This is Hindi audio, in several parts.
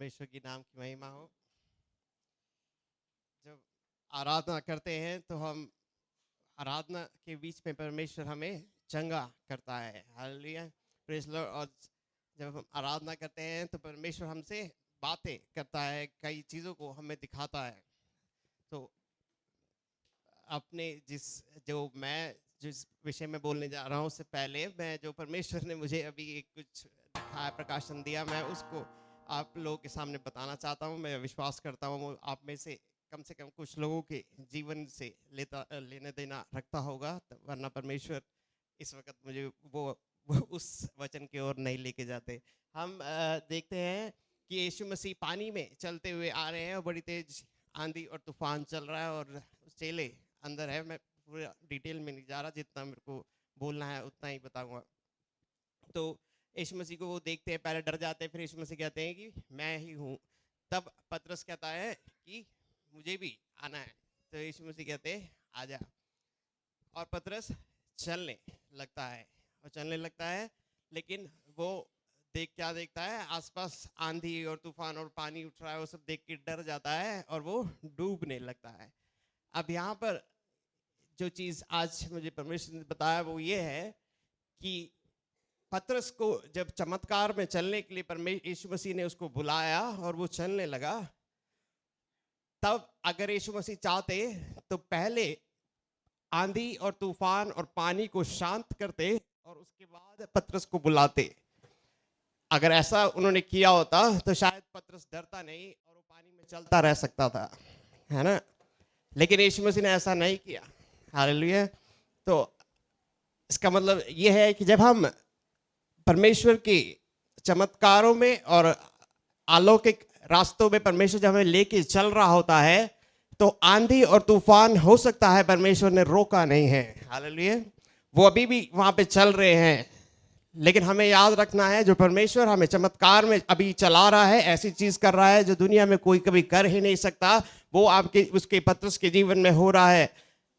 परमेश्वर की नाम की महिमा हो। जब आराधना करते हैं तो हम आराधना के बीच में परमेश्वर हमें चंगा करता है। Hallelujah, praise Lord. और जब हम आराधना करते हैं तो परमेश्वर हमसे बातें करता है, कई चीज़ों को हमें दिखाता है। तो अपने जिस विषय में बोलने जा रहा हूँ उससे पहले मैं जो परमेश्वर ने मुझे अभी एक कुछ दिखाया, प्रकाशन दिया, मैं उसको आप लोगों के सामने बताना चाहता हूँ। मैं विश्वास करता हूँ आप में से कम कुछ लोगों के जीवन से लेने देना रखता होगा, वरना परमेश्वर इस वक्त मुझे वो उस वचन की ओर नहीं लेके जाते। हम देखते हैं कि यीशु मसीह पानी में चलते हुए आ रहे हैं और बड़ी तेज आंधी और तूफान चल रहा है और चेले अंदर है। मैं पूरा डिटेल में नहीं जा रहा, जितना मेरे को बोलना है उतना ही बताऊंगा। तो यीशु मसीह को वो देखते हैं, पहले डर जाते हैं, फिर यीशु मसीह कहते हैं कि मैं ही हूँ। तब पतरस कहता है कि मुझे भी आना है। तो यीशु मसीह कहते हैं आजा, और पतरस चलने लगता है लेकिन वो क्या देखता है, आसपास आंधी और तूफान और पानी उठ रहा है, वो सब देख के डर जाता है और वो डूबने लगता है। अब यहाँ पर जो चीज़ आज मुझे परमेश्वर ने बताया वो ये है कि पतरस को जब चमत्कार में चलने के लिए परमेश्वर यीशु मसीह ने उसको बुलाया और वो चलने लगा, तब अगर यीशु मसीह चाहते तो पहले आंधी और तूफान और पानी को शांत करते और उसके बाद पतरस को बुलाते। अगर ऐसा उन्होंने किया होता तो शायद पतरस डरता नहीं और वो पानी में चलता रह सकता था, है ना। लेकिन यीशु मसीह ने ऐसा नहीं किया। हालेलुया। तो इसका मतलब ये है कि जब हम परमेश्वर के चमत्कारों में और अलौकिक रास्तों में परमेश्वर जब हमें लेके चल रहा होता है तो आंधी और तूफान हो सकता है परमेश्वर ने रोका नहीं है। हालेलुया। वो अभी भी वहां पे चल रहे हैं, लेकिन हमें याद रखना है जो परमेश्वर हमें चमत्कार में अभी चला रहा है, ऐसी चीज कर रहा है जो दुनिया में कोई कभी कर ही नहीं सकता, वो आपके उसके पतरस के जीवन में हो रहा है।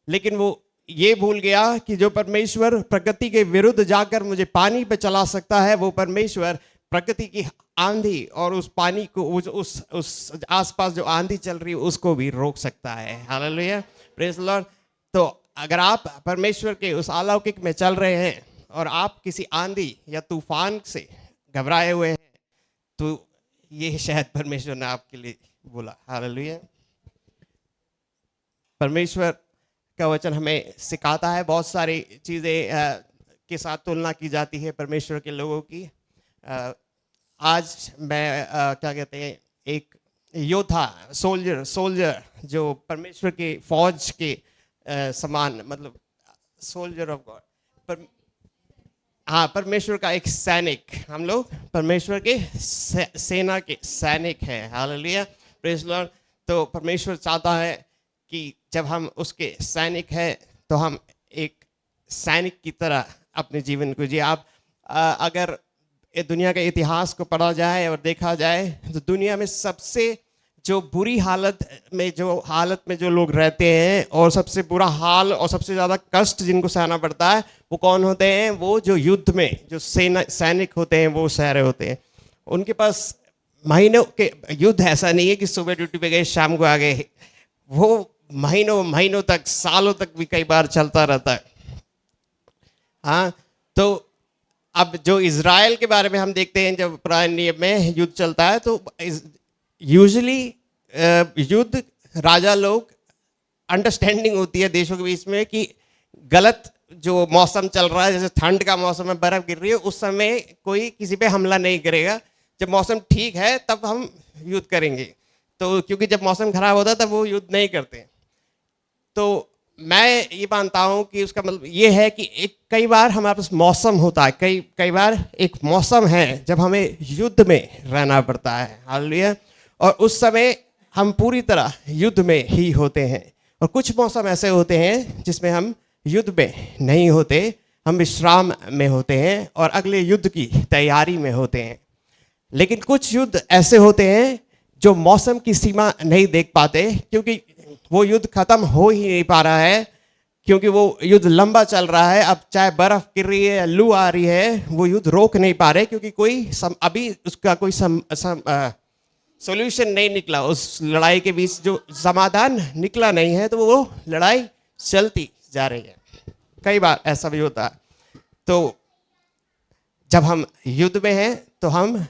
लेकिन वो ये भूल गया कि जो परमेश्वर प्रकृति के विरुद्ध जाकर मुझे पानी पे चला सकता है, वो परमेश्वर प्रकृति की आंधी और उस पानी को उस आसपास जो आंधी चल रही है उसको भी रोक सकता है। Hallelujah, praise the Lord. तो अगर आप परमेश्वर के उस अलौकिक में चल रहे हैं और आप किसी आंधी या तूफान से घबराए हुए हैं, तो ये शायद परमेश्वर ने आपके लिए बोला। हालेलुया। परमेश्वर का वचन हमें सिखाता है, बहुत सारी चीज़ें के साथ तुलना की जाती है परमेश्वर के लोगों की। आज मैं क्या कहते हैं, एक योद्धा, सोल्जर जो परमेश्वर के फौज के समान, मतलब सोल्जर ऑफ गॉड, हाँ, परमेश्वर का एक सैनिक, हम लोग परमेश्वर के सेना के सैनिक हैं। Hallelujah, praise Lord. तो परमेश्वर चाहता है कि जब हम उसके सैनिक हैं तो हम एक सैनिक की तरह अपने जीवन को जिए। आप अगर दुनिया के इतिहास को पढ़ा जाए और देखा जाए तो दुनिया में सबसे जो बुरी हालत में जो लोग रहते हैं और सबसे बुरा हाल और सबसे ज़्यादा कष्ट जिनको सहना पड़ता है, वो कौन होते हैं? वो जो युद्ध में जो सैनिक होते हैं, वो सह रहे होते हैं। उनके पास महीनों के युद्ध ऐसा नहीं है कि सुबह ड्यूटी पे गए शाम को आ गए, वो महीनों तक, सालों तक भी कई बार चलता रहता है। हाँ, तो अब जो इज़राइल के बारे में हम देखते हैं, जब पुराने नियम में युद्ध चलता है तो यूजुअली युद्ध राजा लोग, अंडरस्टैंडिंग होती है देशों के बीच में कि गलत जो मौसम चल रहा है, जैसे ठंड का मौसम है, बर्फ गिर रही है, उस समय कोई किसी पे हमला नहीं करेगा। जब मौसम ठीक है तब हम युद्ध करेंगे। तो क्योंकि जब मौसम खराब होता है तब वो युद्ध नहीं करते। तो मैं ये मानता हूँ कि उसका मतलब ये है कि कई बार हमारे पास मौसम होता है, कई बार एक मौसम है जब हमें युद्ध में रहना पड़ता है। हालेलुया। और उस समय हम पूरी तरह युद्ध में ही होते हैं, और कुछ मौसम ऐसे होते हैं जिसमें हम युद्ध में नहीं होते, हम विश्राम में होते हैं और अगले युद्ध की तैयारी में होते हैं। लेकिन कुछ युद्ध ऐसे होते हैं जो मौसम की सीमा नहीं देख पाते, क्योंकि वो युद्ध खत्म हो ही नहीं पा रहा है, क्योंकि वो युद्ध लंबा चल रहा है। अब चाहे बर्फ गिर रही है या लू आ रही है, वो युद्ध रोक नहीं पा रहे, क्योंकि अभी उसका कोई सॉल्यूशन नहीं निकला, उस लड़ाई के बीच जो समाधान निकला नहीं है, तो वो लड़ाई चलती जा रही है। कई बार ऐसा भी होता है। तो जब हम युद्ध में हैं तो हम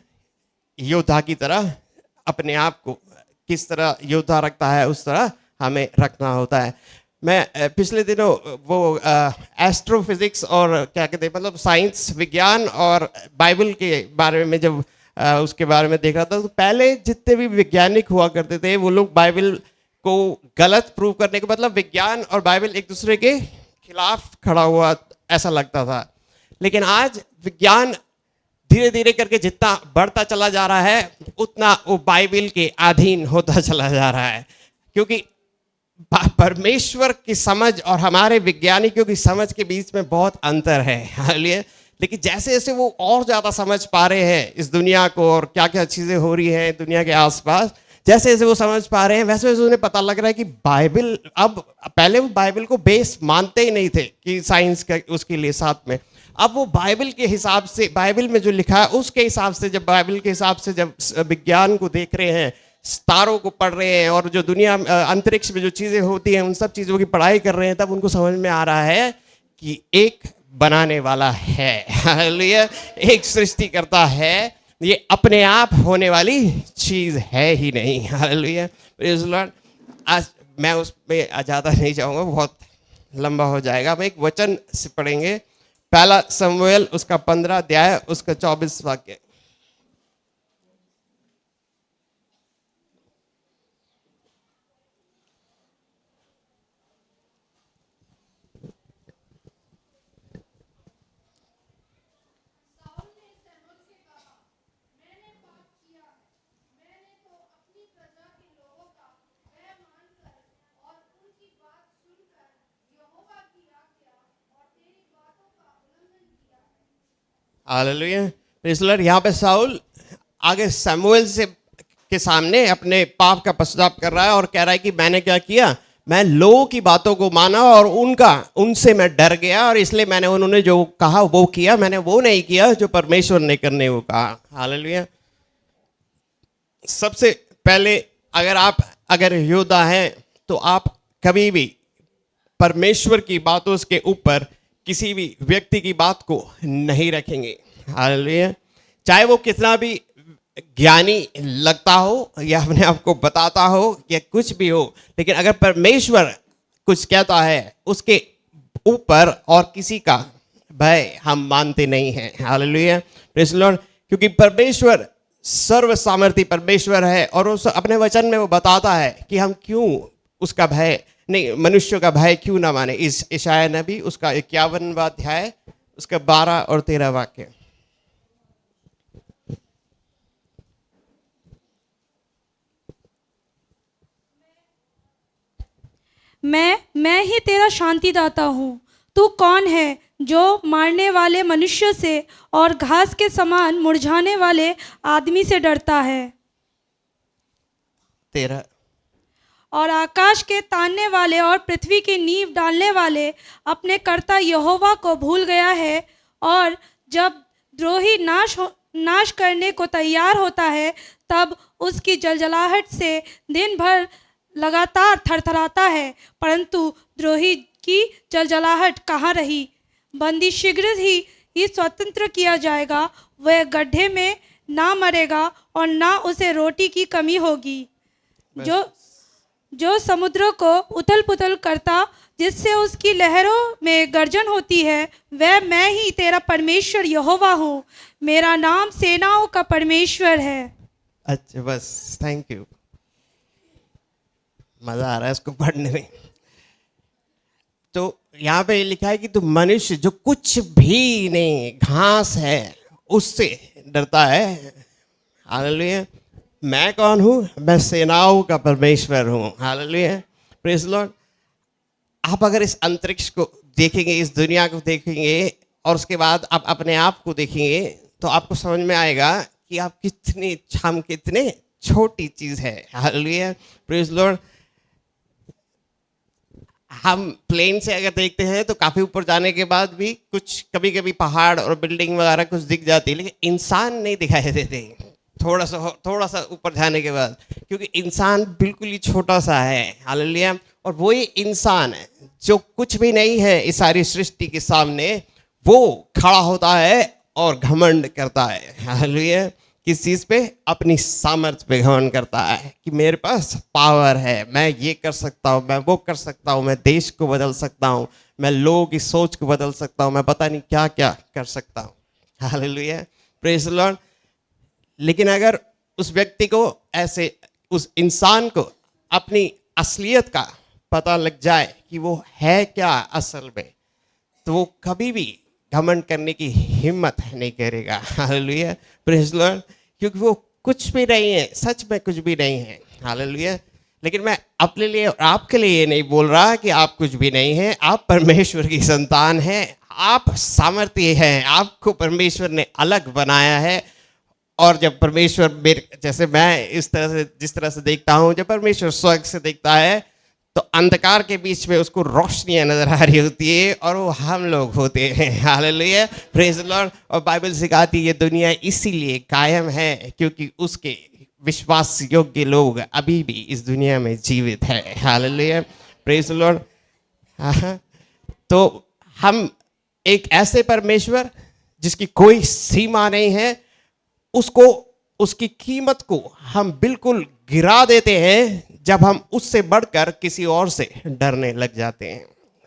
योद्धा की तरह अपने आप को किस तरह योद्धा रखता है उस तरह हमें रखना होता है। मैं पिछले दिनों वो एस्ट्रोफिजिक्स और क्या कहते हैं मतलब साइंस विज्ञान और बाइबल के बारे में जब उसके बारे में देख रहा था, तो पहले जितने भी वैज्ञानिक हुआ करते थे वो लोग बाइबल को गलत प्रूव करने के मतलब विज्ञान और बाइबल एक दूसरे के खिलाफ खड़ा हुआ ऐसा लगता था। लेकिन आज विज्ञान धीरे धीरे करके जितना बढ़ता चला जा रहा है उतना वो बाइबल के अधीन होता चला जा रहा है, क्योंकि परमेश्वर की समझ और हमारे वैज्ञानिकों की समझ के बीच में बहुत अंतर है। हालेलुया। लेकिन जैसे जैसे वो और ज़्यादा समझ पा रहे हैं इस दुनिया को और क्या क्या चीज़ें हो रही हैं दुनिया के आसपास, जैसे जैसे वो समझ पा रहे हैं वैसे वैसे उन्हें पता लग रहा है कि बाइबल, अब पहले वो बाइबल को बेस मानते ही नहीं थे कि साइंस का उसके लिए साथ में, अब वो बाइबल के हिसाब से, बाइबल में जो लिखा है उसके हिसाब से, जब बाइबल के हिसाब से जब विज्ञान को देख रहे हैं, तारों को पढ़ रहे हैं और जो दुनिया अंतरिक्ष में जो चीज़ें होती हैं उन सब चीज़ों की पढ़ाई कर रहे हैं, तब उनको समझ में आ रहा है कि एक बनाने वाला है। हालेलुया। एक सृष्टिकर्ता है, ये अपने आप होने वाली चीज़ है ही नहीं। हालेलुया। Praise the Lord. आज मैं उसमें ज़्यादा नहीं जाऊँगा, बहुत लंबा हो जाएगा। हम एक वचन से पढ़ेंगे, पहला शमूएल उसका 15 अध्याय उसका 24 वाक्य। हालेलुया। Praise the Lord. यहाँ पे साउल आगे शमूएल से के सामने अपने पाप का पश्चाताप कर रहा है और कह रहा है कि मैंने क्या किया, मैं लोगों की बातों को माना और उनसे मैं डर गया और इसलिए मैंने उन्होंने जो कहा वो किया, मैंने वो नहीं किया जो परमेश्वर ने करने को कहा। हालेलुया। सबसे पहले अगर योद्धा हैं तो आप कभी भी परमेश्वर की बातों के ऊपर किसी भी व्यक्ति की बात को नहीं रखेंगे। हालेलुया। चाहे वो कितना भी ज्ञानी लगता हो या अपने आप को बताता हो या कुछ भी हो, लेकिन अगर परमेश्वर कुछ कहता है उसके ऊपर और किसी का भय हम मानते नहीं हैं। हालेलुया। Praise the Lord. क्योंकि परमेश्वर सर्व सामर्थी परमेश्वर है और उस अपने वचन में वो बताता है कि हम क्यों उसका भय नहीं, मनुष्यों का भय क्यों ना माने। इस यशायाह नबी उसका 51वां अध्याय उसका 12 और 13 वाक्य। मैं ही तेरा शांतिदाता हूँ। तू कौन है जो मारने वाले मनुष्य से और घास के समान मुरझाने वाले आदमी से डरता है। 13। और आकाश के तानने वाले और पृथ्वी की नींव डालने वाले अपने कर्ता यहोवा को भूल गया है। और जब द्रोही नाश करने को तैयार होता है तब उसकी जलजलाहट से दिन भर लगातार थरथराता है, परंतु द्रोही की जलजलाहट कहाँ रही। बंदी शीघ्र ही स्वतंत्र किया जाएगा, वह गड्ढे में ना मरेगा और ना उसे रोटी की कमी होगी। जो समुद्र को उथल पुथल करता जिससे उसकी लहरों में गर्जन होती है, वह मैं ही तेरा परमेश्वर यहोवा हूँ। मेरा नाम सेनाओं का परमेश्वर है। अच्छा, बस, थैंक यू। मजा आ रहा है इसको पढ़ने में। तो यहाँ पे लिखा है कि तू मनुष्य जो कुछ भी नहीं, घास है उससे डरता है। हालेलुया। मैं कौन हूँ? मैं सेनाओं का परमेश्वर हूँ। हालेलुया। Praise the Lord. आप अगर इस अंतरिक्ष को देखेंगे, इस दुनिया को देखेंगे और उसके बाद आप अपने आप को देखेंगे तो आपको समझ में आएगा कि आप कितने छोटी चीज है। हालेलुया। Praise the Lord. हम प्लेन से अगर देखते हैं तो काफी ऊपर जाने के बाद भी कुछ कभी कभी पहाड़ और बिल्डिंग वगैरह कुछ दिख जाती है, लेकिन इंसान नहीं दिखाई देते। थोड़ा सा ऊपर जाने के बाद, क्योंकि इंसान बिल्कुल ही छोटा सा है, हालेलुया। और वो ही इंसान है जो कुछ भी नहीं है इस सारी सृष्टि के सामने, वो खड़ा होता है और घमंड करता है, हालेलुया। किस चीज़ पे? अपनी सामर्थ्य पे घमंड करता है कि मेरे पास पावर है, मैं ये कर सकता हूँ, मैं वो कर सकता हूँ, मैं देश को बदल सकता हूँ, मैं लोगों की सोच को बदल सकता हूँ, मैं पता नहीं क्या क्या कर सकता हूँ, हालेलुया, प्रेज द लॉर्ड। लेकिन अगर उस व्यक्ति को ऐसे, उस इंसान को अपनी असलियत का पता लग जाए कि वो है क्या असल में, तो वो कभी भी घमंड करने की हिम्मत नहीं करेगा, हालेलुया, प्रेज द लॉर्ड। क्योंकि वो कुछ भी नहीं है, सच में कुछ भी नहीं है, हालेलुया। लेकिन मैं अपने लिए और आपके लिए ये नहीं बोल रहा कि आप कुछ भी नहीं है, आप परमेश्वर की संतान हैं, आप सामर्थ्य हैं, आपको परमेश्वर ने अलग बनाया है। और जब परमेश्वर मेरे, जैसे मैं इस तरह से, जिस तरह से देखता हूँ, जब परमेश्वर स्वर्ग से देखता है तो अंधकार के बीच में उसको रोशनियां नजर आ रही होती है, और वो हम लोग होते हैं, हालेलुया, प्रेज द लॉर्ड। और बाइबल सिखाती है ये दुनिया इसीलिए कायम है क्योंकि उसके विश्वास योग्य लोग अभी भी इस दुनिया में जीवित है, हालेलुया, प्रेज द लॉर्ड। हाँ, तो हम एक ऐसे परमेश्वर जिसकी कोई सीमा नहीं है, उसको, उसकी कीमत को हम बिल्कुल गिरा देते हैं जब हम उससे बढ़कर किसी और से डरने लग जाते हैं,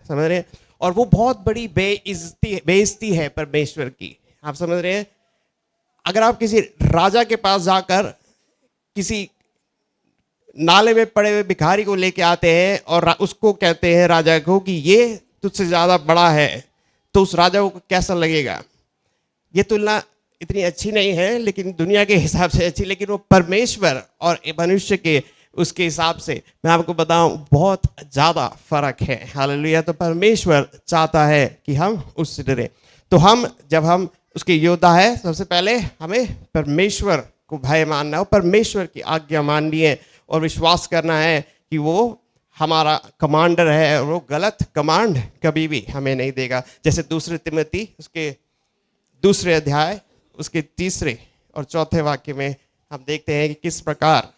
समझ रहे हैं? और वो बहुत बड़ी बेइज्जती है परमेश्वर की, आप समझ रहे हैं? अगर आप किसी राजा के पास जाकर किसी नाले में पड़े हुए भिखारी को लेके आते हैं और उसको कहते हैं राजा को कि ये तुझसे ज्यादा बड़ा है, तो उस राजा को कैसा लगेगा? ये तुलना इतनी अच्छी नहीं है, लेकिन दुनिया के हिसाब से अच्छी, लेकिन वो परमेश्वर और मनुष्य के उसके हिसाब से मैं आपको बताऊं बहुत ज़्यादा फर्क है, हालेलुया। तो परमेश्वर चाहता है कि हम उससे डरें। तो हम, जब हम उसके योद्धा है, सबसे पहले हमें परमेश्वर को भय मानना है, परमेश्वर की आज्ञा माननी है और विश्वास करना है कि वो हमारा कमांडर है और वो गलत कमांड कभी भी हमें नहीं देगा। जैसे दूसरे तिमोथी उसके दूसरे अध्याय उसके तीसरे और चौथे वाक्य में हम देखते हैं कि किस प्रकार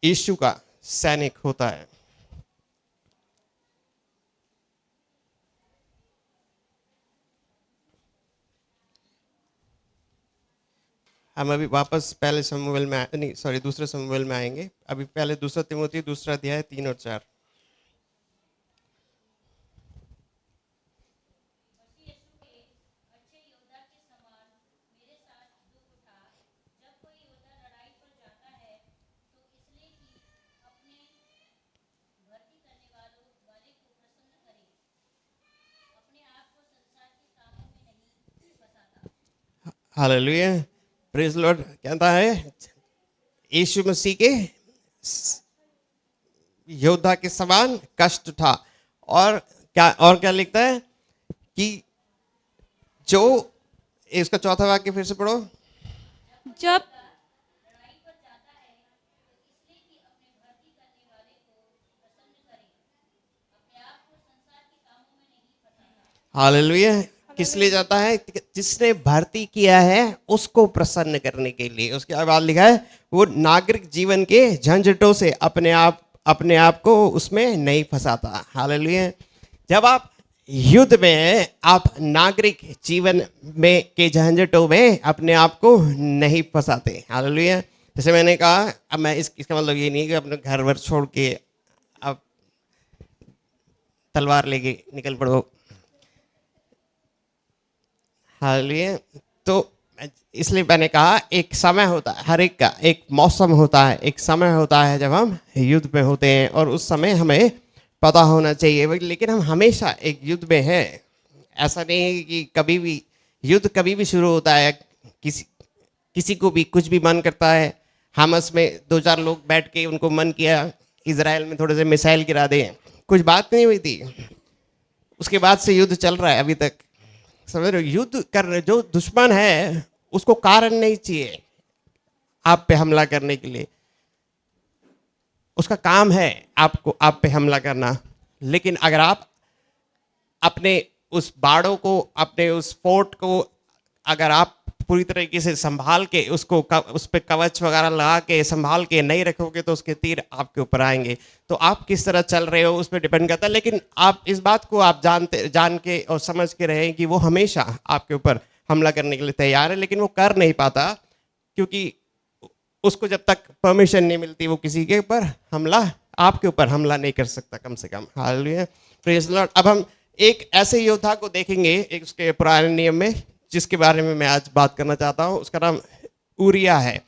यीशु का सैनिक होता है। हम अभी वापस पहले शमूएल में नहीं, सॉरी, दूसरे शमूएल में आएंगे। अभी पहले दूसरा तिमोथी दूसरा अध्याय 3 और 4। Hallelujah, praise Lord. कहता है यीशु मसीह के योद्धा के समान कष्ट उठा, और क्या लिखता है कि जो, इसका चौथा वाक्य फिर से पढ़ो। जब हालेलुया, किस लिए जाता है? जिसने भर्ती किया है उसको प्रसन्न करने के लिए। उसके बाद लिखा है वो नागरिक जीवन के झंझटों से अपने आप को उसमें नहीं फंसाता, हालेलुया। जब आप युद्ध में हैं, आप नागरिक जीवन में के झंझटों में अपने आप को नहीं फंसाते, हालेलुया। जैसे मैंने कहा, अब मैं इसका मतलब ये नहीं कि अपने घर वर छोड़ के आप तलवार लेके निकल पड़ो, हालेलुया। तो इसलिए मैंने कहा एक समय होता है, हर एक का एक मौसम होता है, एक समय होता है जब हम युद्ध में होते हैं, और उस समय हमें पता होना चाहिए। लेकिन हम हमेशा एक युद्ध में हैं। ऐसा नहीं है कि कभी भी युद्ध कभी भी शुरू होता है, किसी को भी कुछ भी मन करता है। हमस में 2-4 लोग बैठ के उनको मन किया इजराइल में थोड़े से मिसाइल गिरा दें, कुछ बात नहीं हुई थी, उसके बाद से युद्ध चल रहा है अभी तक, समझ रहे हो? युद्ध कर, जो दुश्मन है उसको कारण नहीं चाहिए आप पे हमला करने के लिए, उसका काम है आप पे हमला करना। लेकिन अगर आप अपने उस बाड़ों को, अपने उस फोर्ट को अगर आप पूरी तरीके से संभाल के उसको उस पर कवच वगैरह लगा के संभाल के नहीं रखोगे तो उसके तीर आपके ऊपर आएंगे। तो आप किस तरह चल रहे हो उस पर डिपेंड करता है। लेकिन आप इस बात को आप जान के और समझ के रहें कि वो हमेशा आपके ऊपर हमला करने के लिए तैयार है, लेकिन वो कर नहीं पाता क्योंकि उसको जब तक परमिशन नहीं मिलती वो किसी के ऊपर हमला, आपके ऊपर हमला नहीं कर सकता कम से कम। Hallelujah, praise the lord. अब हम एक ऐसे योद्धा को देखेंगे एक उसके पुराने नियम में, जिसके बारे में मैं आज बात करना चाहता हूँ। उसका नाम ऊरिया है।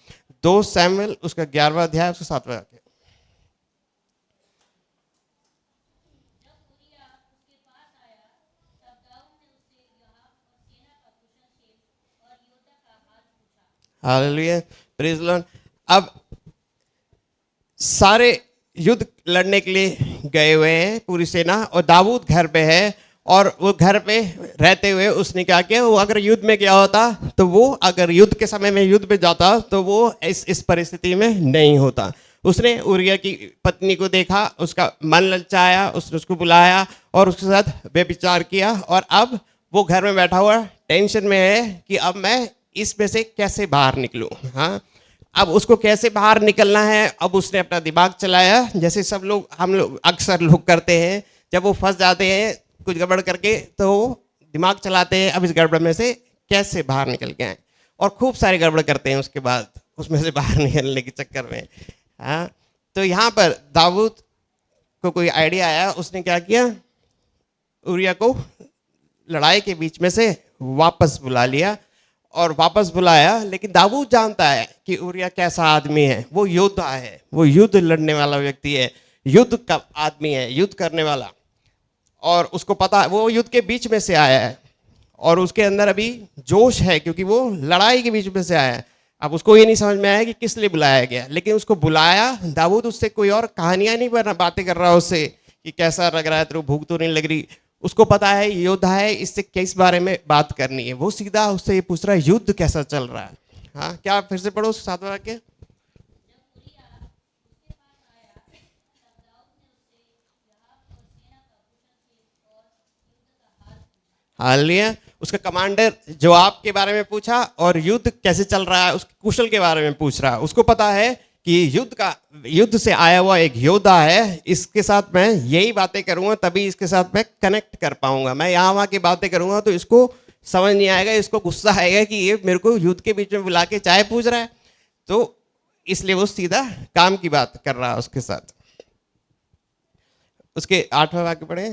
2 सैमुएल उसका 11वां अध्याय उसका 7वां वाक्य। Hallelujah, praise the lord. अब सारे युद्ध लड़ने के लिए गए हुए हैं पूरी सेना, और दाऊद घर पे है, और वो घर पे रहते हुए उसने क्या किया, वो अगर युद्ध में गया होता तो वो अगर युद्ध के समय में युद्ध पे जाता तो वो इस परिस्थिति में नहीं होता। उसने उरिया की पत्नी को देखा, उसका मन ललचाया, उसने उसको बुलाया और उसके साथ व्यभिचार किया, और अब वो घर में बैठा हुआ टेंशन में है कि अब मैं इसमें से कैसे बाहर निकलूं। हाँ, अब उसको कैसे बाहर निकलना है। अब उसने अपना दिमाग चलाया, जैसे सब लोग हम लोग अक्सर लोग करते हैं जब वो फंस जाते हैं कुछ गड़बड़ करके, तो दिमाग चलाते हैं अब इस गड़बड़ में से कैसे बाहर निकल के आए, और खूब सारी गड़बड़ करते हैं उसके बाद उसमें से बाहर निकलने के चक्कर में। हाँ, तो यहाँ पर दाऊद को कोई आइडिया आया, उसने क्या किया, उरिया को लड़ाई के बीच में से वापस बुला लिया और वापस बुलाया। लेकिन दाऊद जानता है कि उरिया कैसा आदमी है, वो योद्धा है, वो युद्ध लड़ने वाला व्यक्ति है, युद्ध का आदमी है, युद्ध करने वाला, और उसको पता है वो युद्ध के बीच में से आया है और उसके अंदर अभी जोश है क्योंकि वो लड़ाई के बीच में से आया है। अब उसको ये नहीं समझ में आया कि किस लिए बुलाया गया, लेकिन उसको बुलाया। दाऊद उससे कोई और कहानियां नहीं बातें कर रहा उससे कि कैसा लग रहा है, तेरे भूख तो नहीं लग रही। उसको पता है योद्धा है, इससे किस बारे में बात करनी है। वो सीधा उससे ये पूछ रहा है युद्ध कैसा चल रहा है। हाँ, क्या फिर से पढ़ो 7वां वाक्य। हालेलुया। उसका कमांडर जोआब के बारे में पूछा और युद्ध कैसे चल रहा है उसके कुशल के बारे में पूछ रहा है। उसको पता है कि युद्ध से आया हुआ एक योद्धा है, इसके साथ मैं यही बातें करूंगा तभी इसके साथ मैं कनेक्ट कर पाऊंगा। मैं यहाँ वहाँ की बातें करूंगा तो इसको समझ नहीं आएगा, इसको गुस्सा आएगा कि ये मेरे को युद्ध के बीच में बुला के चाय पूछ रहा है। तो इसलिए वो सीधा काम की बात कर रहा है उसके साथ। उसके 8वां वाक्य पढ़े।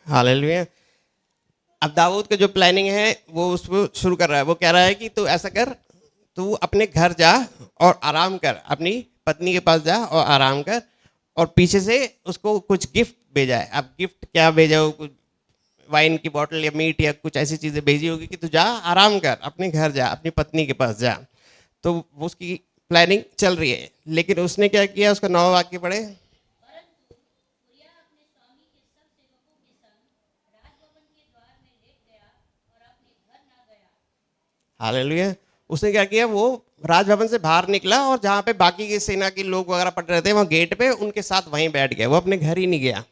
हालेलुया। अब दाऊद का जो प्लानिंग है वो उसको शुरू कर रहा है। वो कह रहा है कि तू ऐसा कर, तू अपने घर जा और आराम कर, अपनी पत्नी के पास जा और आराम कर, और पीछे से उसको कुछ गिफ्ट भेजा है। अब गिफ्ट क्या भेजा हो, कुछ वाइन की बोतल या मीट या कुछ ऐसी चीज़ें भेजी होगी कि तू जा आराम कर, अपने घर जा, अपनी पत्नी के पास जा। तो वो उसकी प्लानिंग चल रही है। लेकिन उसने क्या किया, उसका 9वां वाक्य पढ़े। हालेलुया। उसने क्या किया, वो राजभवन से बाहर निकला और जहाँ पे बाकी की सेना के लोग वगैरह पड़ रहे थे वहाँ गेट पे उनके साथ वहीं बैठ गया, वो अपने घर ही नहीं गया।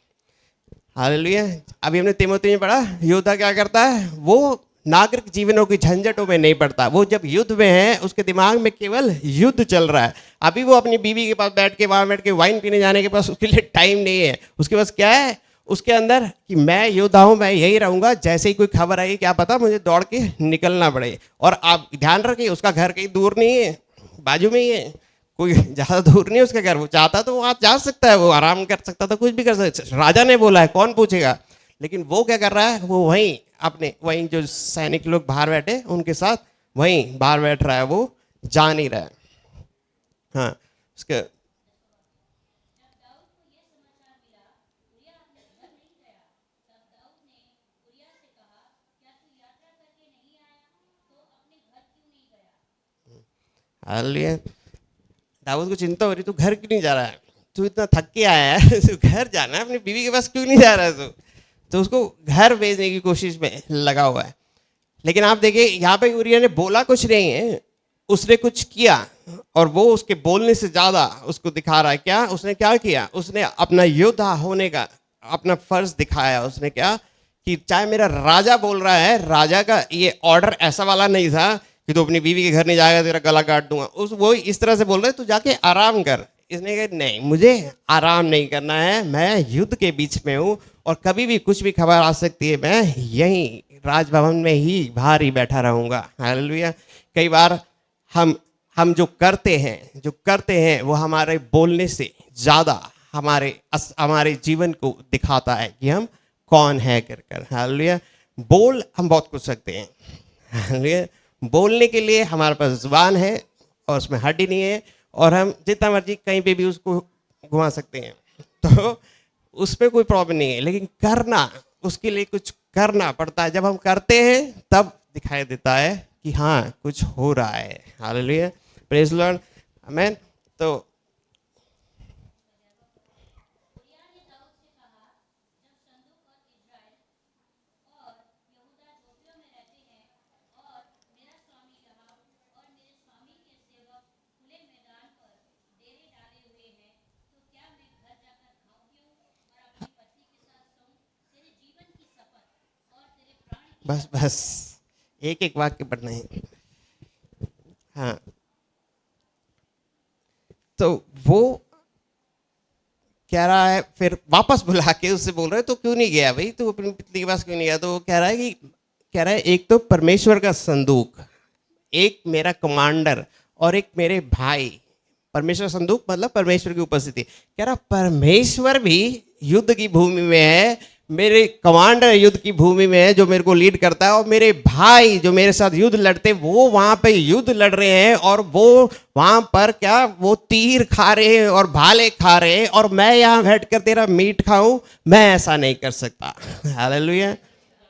हालेलुया। अभी हमने तीमुथियुस में पढ़ा, योद्धा क्या करता है, वो नागरिक जीवनों की झंझटों में नहीं पड़ता। वो जब युद्ध में है उसके दिमाग में केवल युद्ध चल रहा है। अभी वो अपनी बीवी के पास बैठ के वहाँ बैठ के वाइन पीने जाने के पास उसके लिए टाइम नहीं है। उसके पास क्या है, उसके अंदर कि मैं योद्धा हूँ, मैं यही रहूँगा, जैसे ही कोई खबर आई क्या पता मुझे दौड़ के निकलना पड़े। और आप ध्यान रखिए उसका घर कहीं दूर नहीं है, बाजू में ही है, कोई ज़्यादा दूर नहीं है उसका घर। वो चाहता तो वहाँ जा सकता है, वो आराम कर सकता था, कुछ भी कर सकता। राजा ने बोला है, कौन पूछेगा। लेकिन वो क्या कर रहा है, वो वहीं अपने वहीं जो सैनिक लोग बाहर बैठे उनके साथ वहीं बाहर बैठ रहा है, वो जा नहीं रहा है। हाँ, उसके हालेलुया। दाऊद को चिंता हो रही, तू घर क्यों नहीं जा रहा है, तू इतना थक के आया है, तू घर जाना है, अपनी बीवी के पास क्यों नहीं जा रहा है तू। तो उसको घर भेजने की कोशिश में लगा हुआ है। लेकिन आप देखिए यहाँ पे ऊरिया ने बोला कुछ नहीं है, उसने कुछ किया और वो उसके बोलने से ज्यादा उसको दिखा रहा है। क्या उसने क्या किया? उसने अपना योद्धा होने का अपना फर्ज दिखाया। उसने क्या कि चाहे मेरा राजा बोल रहा है, राजा का ये ऑर्डर ऐसा वाला नहीं था कि तू अपनी बीवी के घर नहीं जाएगा, तेरा गला काट दूंगा। वो इस तरह से बोल रहे तू जाके आराम कर। इसने कहा नहीं, मुझे आराम नहीं करना है, मैं युद्ध के बीच में हूँ और कभी भी कुछ भी खबर आ सकती है, मैं यहीं राजभवन में ही बाहर ही बैठा रहूंगा। हालेलुया। कई बार हम जो करते हैं वो हमारे बोलने से ज्यादा हमारे जीवन को दिखाता है कि हम कौन है कर। हालेलुया। बोल हम बहुत कुछ सकते हैं। हालेलुया। बोलने के लिए हमारे पास जुबान है और उसमें हड्डी नहीं है और हम जितना मर्जी कहीं पे भी उसको घुमा सकते हैं, तो उसमें कोई प्रॉब्लम नहीं है। लेकिन करना, उसके लिए कुछ करना पड़ता है। जब हम करते हैं तब दिखाई देता है कि हाँ कुछ हो रहा है। हालेलुया। Praise Lord. आमीन। तो बस एक एक वाक्य पढ़ना है। हाँ, तो वो कह रहा है, फिर वापस बुला के उससे बोल रहे तो क्यों नहीं गया भाई, तू अपनी पत्नी के पास क्यों नहीं गया? तो वो कह रहा है एक तो परमेश्वर का संदूक, एक मेरा कमांडर और एक मेरे भाई। परमेश्वर संदूक मतलब परमेश्वर की उपस्थिति। कह रहा परमेश्वर भी युद्ध की भूमि में है, मेरे कमांडर युद्ध की भूमि में है जो मेरे को लीड करता है, और मेरे भाई जो मेरे साथ युद्ध लड़ते वो वहां पे युद्ध लड़ रहे हैं और वो वहां पर क्या वो तीर खा रहे हैं और भाले खा रहे हैं, और मैं यहाँ बैठ कर तेरा मीट खाऊं, मैं ऐसा नहीं कर सकता। हालेलुया।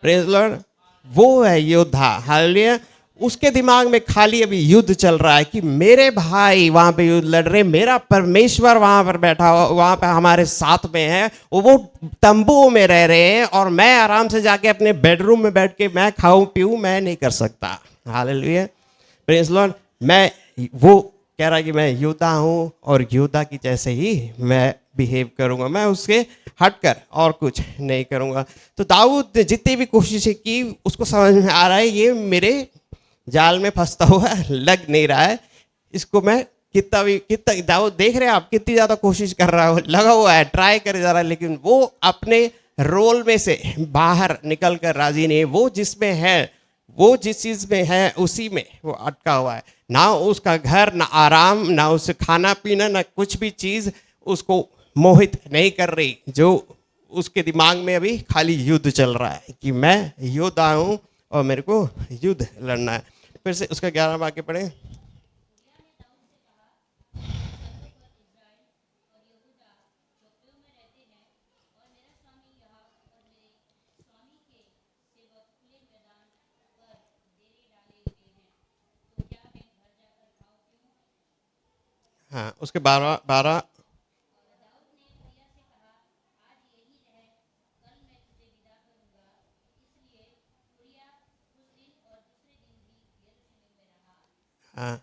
Praise Lord. वो है योद्धा। हालेलुया। उसके दिमाग में खाली अभी युद्ध चल रहा है कि मेरे भाई वहां पे युद्ध लड़ रहे, मेरा परमेश्वर वहां पर बैठा हुआ, वहां पे हमारे साथ में है, वो तंबू में रह रहे हैं और मैं आराम से जाके अपने बेडरूम में बैठ के मैं खाऊं पीऊं, मैं नहीं कर सकता। हालेलुया। Praise Lord. मैं वो कह रहा है कि मैं योद्धा हूं और योद्धा की जैसे ही मैं बिहेव करूंगा, मैं उसके हटकर और कुछ नहीं करूंगा। तो दाऊद ने जितनी भी कोशिशें की उसको समझ में आ रहा है ये मेरे जाल में फंसता हुआ लग नहीं रहा है, इसको मैं कितना दाऊद देख रहे हैं आप कितनी ज्यादा कोशिश कर रहा है, लगा हुआ है, ट्राई करे जा रहा है, लेकिन वो अपने रोल में से बाहर निकल कर राजी नहीं है। वो जिसमें है, वो जिस चीज में है उसी में वो अटका हुआ है। ना उसका घर, ना आराम, ना उसे खाना पीना, ना कुछ भी चीज उसको मोहित नहीं कर रही। जो उसके दिमाग में अभी खाली युद्ध चल रहा है कि मैं योद्धा हूं और मेरे को युद्ध लड़ना है। फिर से उसका 11 वाक्य पढ़े। हाँ, उसके 12 हाँ,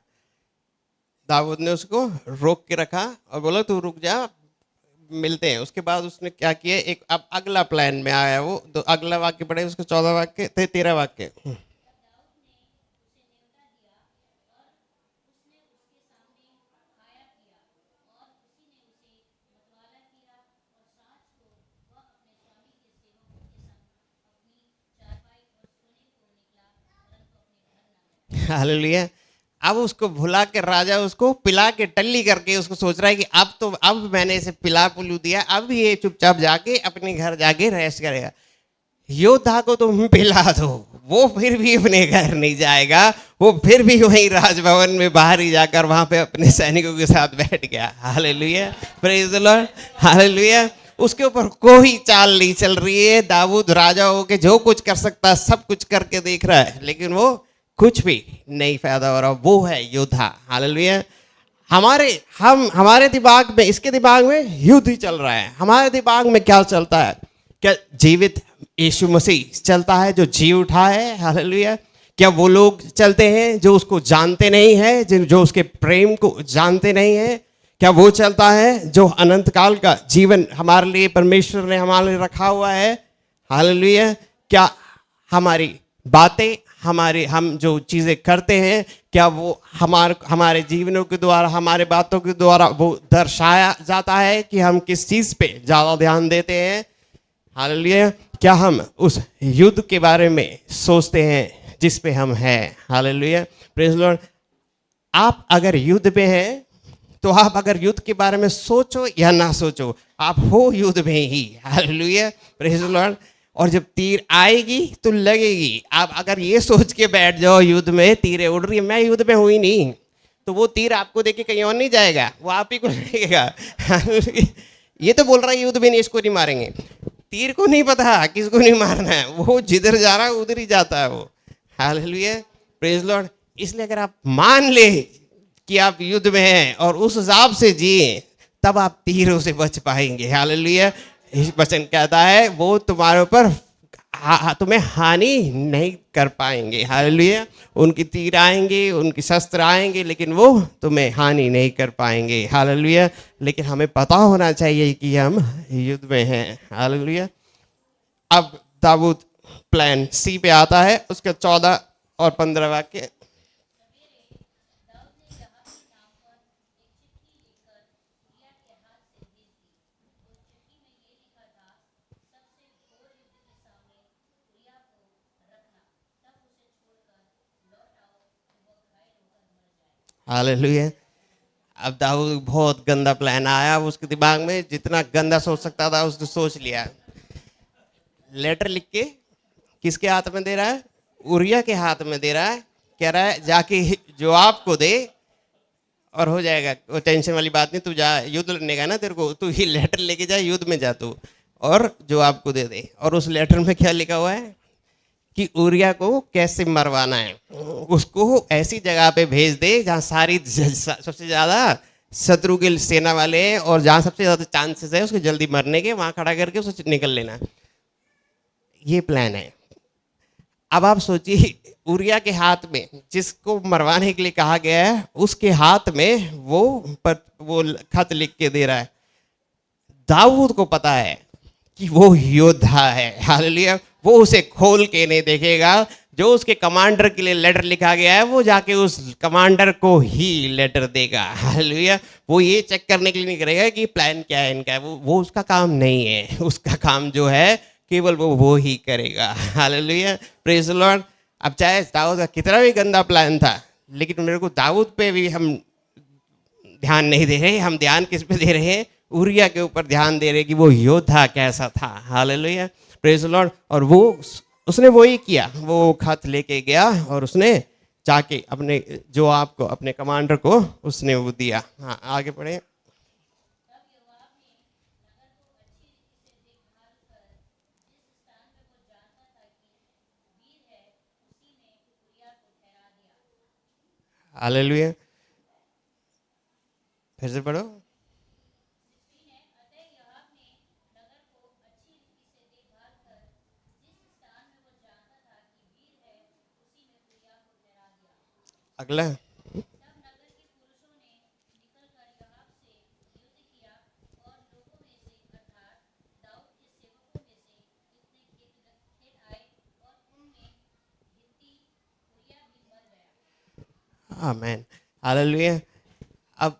दाऊद ने उसको रोक के रखा और बोला तू रुक जा, मिलते हैं। उसके बाद उसने क्या किया, एक अब अगला प्लान में आया वो। तो अगला वाक्य पढ़े, उसके 14 वाक्य 13 वाक्य। हालेलुया। अब उसको भुला के राजा उसको पिला के टल्ली करके उसको सोच रहा है कि अब मैंने इसे पिला पुलू दिया, अब ये चुपचाप जाके अपने घर जाके रेस्ट करेगा। योद्धा को तुम पिला दो, वो फिर भी अपने घर नहीं जाएगा, वो फिर भी वहीं राजभवन में बाहर ही जाकर वहां पे अपने सैनिकों के साथ बैठ गया। Hallelujah. Praise the Lord. Hallelujah. उसके ऊपर कोई चाल नहीं चल रही है। दाऊद राजा होके जो कुछ कर सकता है सब कुछ करके देख रहा है, लेकिन वो कुछ भी नहीं फायदा हो रहा। वो है योद्धा। हालेलुया। हमारे दिमाग में, इसके दिमाग में युद्ध ही चल रहा है। हमारे दिमाग में क्या चलता है? क्या जीवित यीशु मसीह चलता है जो जी उठा है। हालेलुया। क्या वो लोग चलते हैं जो उसको जानते नहीं है, जो उसके प्रेम को जानते नहीं है? क्या वो चलता है जो अनंत काल का जीवन हमारे लिए परमेश्वर ने हमारे लिए रखा हुआ है? हालेलुया। क्या हमारी बातें, हम जो चीज़ें करते हैं, क्या वो हमारे जीवनों के द्वारा, हमारे बातों के द्वारा वो दर्शाया जाता है कि हम किस चीज़ पे ज़्यादा ध्यान देते हैं? हालेलुया। क्या हम उस युद्ध के बारे में सोचते हैं जिस पे हम हैं? Hallelujah, praise Lord. आप अगर युद्ध में हैं, तो आप अगर युद्ध के बारे में सोचो या ना सोचो, आप हो युद्ध में ही। Hallelujah, praise Lord. और जब तीर आएगी तो लगेगी। आप अगर ये सोच के बैठ जाओ युद्ध में तीरें उड़ रही है, मैं युद्ध में हुई नहीं, तो वो तीर आपको देके कहीं और नहीं जाएगा, वो आप ही को लगेगा। ये तो बोल रहा है युद्ध में नहीं, इसको नहीं मारेंगे। तीर को नहीं पता किसको नहीं मारना है, वो जिधर जा रहा है उधर ही जाता है वो। Hallelujah, praise Lord. इसलिए अगर आप मान ले कि आप युद्ध में हैं और उस हिसाब से जिए, तब आप तीरों से बच पाएंगे। हालेलुया। इस वचन कहता है वो तुम्हारे ऊपर तुम्हें हानि नहीं कर पाएंगे। हालेलुया। उनकी तीर आएंगे, उनकी शस्त्र आएंगे, लेकिन वो तुम्हें हानि नहीं कर पाएंगे। हालेलुया। लेकिन हमें पता होना चाहिए कि हम युद्ध में हैं। हालेलुया। अब दाऊद प्लान सी पे आता है, उसके 14 और 15 वाक्य। हालेलुया। अब दाऊद बहुत गंदा प्लान आया उसके दिमाग में, जितना गंदा सोच सकता था उसने सोच लिया। लेटर लिख के किसके हाथ में दे रहा है? उरिया के हाथ में दे रहा है। कह रहा है जाके जोआब को दे और हो जाएगा, वो टेंशन वाली बात नहीं, तू जा, युद्ध लड़ने का ना तेरे को, तू ही लेटर लेके जा, युद्ध में जा तू, और जोआब को दे दे। और उस लेटर में क्या लिखा हुआ है कि उरिया को कैसे मरवाना है। उसको ऐसी जगह पे भेज दे जहाँ सारी सबसे ज़्यादा शत्रु के सेना वाले हैं और जहाँ सबसे ज़्यादा चांसेस है उसके जल्दी मरने के, वहाँ खड़ा करके उसे निकल लेना। ये प्लान है। अब आप सोचिए, उरिया के हाथ में, जिसको मरवाने के लिए कहा गया है, उसके हाथ में वो खत लिख के दे रहा है। दाऊद को पता है कि वो योद्धा है। हालेलुया। वो उसे खोल के नहीं देखेगा। जो उसके कमांडर के लिए लेटर लिखा गया है, वो जाके उस कमांडर को ही लेटर देगा। हालेलुया। वो ये चेक करने के लिए नहीं करेगा कि प्लान क्या है इनका, वो उसका काम नहीं है। उसका काम जो है केवल वो ही करेगा। Hallelujah, praise the lord. अब चाहे दाऊद का कितना भी गंदा प्लान था, लेकिन मेरे को दाऊद पे भी हम ध्यान नहीं दे रहे। हम ध्यान किस पे दे रहे हैं? उरिया के ऊपर ध्यान दे रहे कि वो योद्धा कैसा था। Hallelujah, praise the Lord. और वो उसने वो ही किया, वो खत लेके गया और उसने जाके अपने जोआब को, अपने कमांडर को उसने वो दिया। हाँ, आगे पढ़े। हालेलुया, फिर से पढ़ो। अगला। आमीन, हालेलुया। अब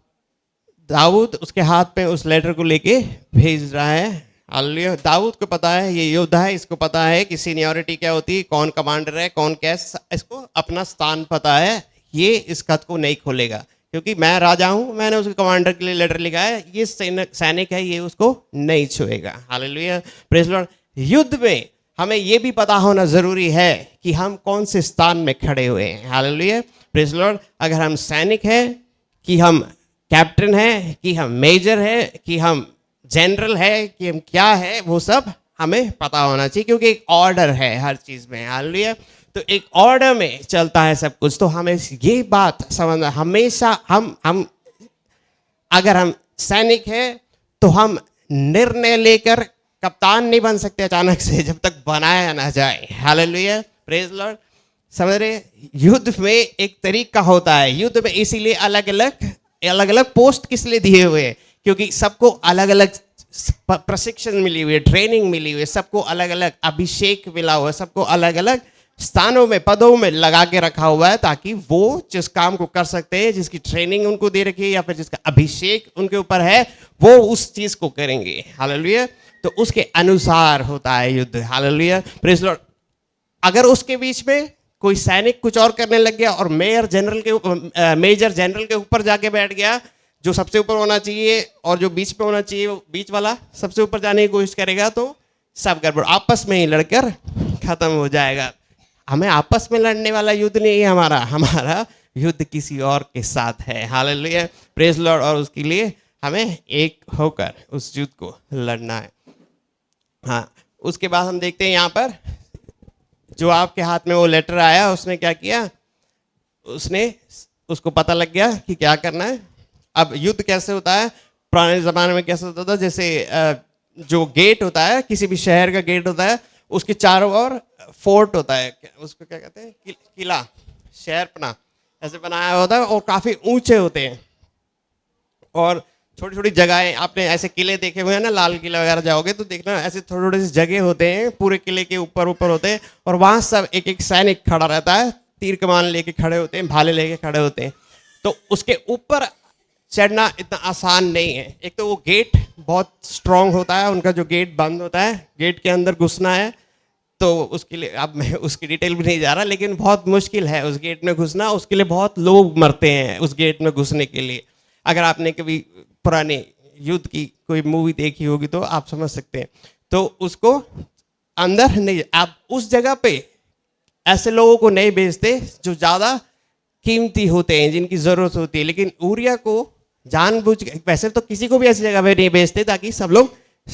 दाऊद उसके हाथ पे उस लेटर को लेके भेज रहा है। हालेलुया। दाऊद को पता है ये योद्धा है, इसको पता है कि सीनियरिटी क्या होती है, कौन कमांडर है, कौन कैसा, इसको अपना स्थान पता है। ये इस खत को नहीं खोलेगा क्योंकि मैं राजा हूं, मैंने उसके कमांडर के लिए लेटर लिखा है। ये सैनिक है, ये उसको नहीं छुएगा। Hallelujah, praise the Lord. युद्ध में हमें ये भी पता होना जरूरी है कि हम कौन से स्थान में खड़े हुए हैं। Hallelujah, praise the Lord. अगर हम सैनिक हैं, कि हम कैप्टन है, कि हम मेजर है, कि हम जनरल है, कि हम क्या है, वो सब हमें पता होना चाहिए, क्योंकि एक ऑर्डर है हर चीज़ में। हालेलुया। तो एक ऑर्डर में चलता है सब कुछ। तो हमें ये बात समझना, हमेशा हम अगर हम सैनिक है तो हम निर्णय लेकर कप्तान नहीं बन सकते अचानक से, जब तक बनाया ना जाए। Hallelujah, praise the Lord. समझ रहे, युद्ध में एक तरीका होता है। युद्ध में इसीलिए अलग अलग पोस्ट किस लिए दिए हुए हैं, क्योंकि सबको अलग अलग प्रशिक्षण मिली हुई है, ट्रेनिंग मिली हुई है, सबको अलग अलग अभिषेक मिला हुआ है, सबको अलग अलग स्थानों में, पदों में लगा के रखा हुआ है, ताकि वो जिस काम को कर सकते हैं, जिसकी ट्रेनिंग उनको दे रखी है या फिर जिसका अभिषेक उनके ऊपर है, वो उस चीज को करेंगे। हालेलुया। तो उसके अनुसार होता है युद्ध। Hallelujah, praise Lord. अगर उसके बीच में कोई सैनिक कुछ और करने लग गया और मेजर जनरल के ऊपर जाके बैठ गया, जो सबसे ऊपर होना चाहिए और जो बीच पे होना चाहिए, वो बीच वाला सबसे ऊपर जाने की कोशिश करेगा, तो सब गड़बड़, आपस में ही लड़कर खत्म हो जाएगा। हमें आपस में लड़ने वाला युद्ध नहीं है हमारा युद्ध किसी और के साथ है। Hallelujah, praise Lord. और उसके लिए हमें एक होकर उस युद्ध को लड़ना है। हाँ, उसके बाद हम देखते हैं यहाँ पर जो आपके हाथ में वो लेटर आया, उसने क्या किया, उसको पता लग गया कि क्या करना है। अब युद्ध कैसे होता है, पुराने ज़माने में कैसे होता था, जैसे जो गेट होता है, किसी भी शहर का गेट होता है, उसके चारों ओर फोर्ट होता है, उसको क्या कहते हैं, किला, शहरपना ऐसे बनाया होता है, और काफ़ी ऊंचे होते हैं, और छोटी छोटी जगहें, आपने ऐसे किले देखे हुए हैं ना, लाल किला वगैरह जाओगे तो देखना, ऐसे थोड़ी थोड़ी सी जगह होते हैं, पूरे किले के ऊपर होते हैं, और वहाँ सब एक एक सैनिक खड़ा रहता है, तीर कमान लेके खड़े होते हैं, भाले लेके खड़े होते हैं। तो उसके ऊपर चढ़ना इतना आसान नहीं है। एक तो वो गेट बहुत स्ट्रांग होता है, उनका जो गेट बंद होता है, गेट के अंदर घुसना है, तो उसके लिए अब मैं उसकी डिटेल भी नहीं जा रहा, लेकिन बहुत मुश्किल है उस गेट में घुसना, उसके लिए बहुत लोग मरते हैं उस गेट में घुसने के लिए। अगर आपने कभी पुराने युद्ध की कोई मूवी देखी होगी तो आप समझ सकते हैं। तो उसको अंदर नहीं, आप उस जगह पे ऐसे लोगों को नहीं भेजते जो ज़्यादा कीमती होते हैं, जिनकी ज़रूरत होती है। लेकिन ऊरिया को जानबूझ के, वैसे तो किसी को भी ऐसी जगह पे नहीं भेजते ताकि सब लोग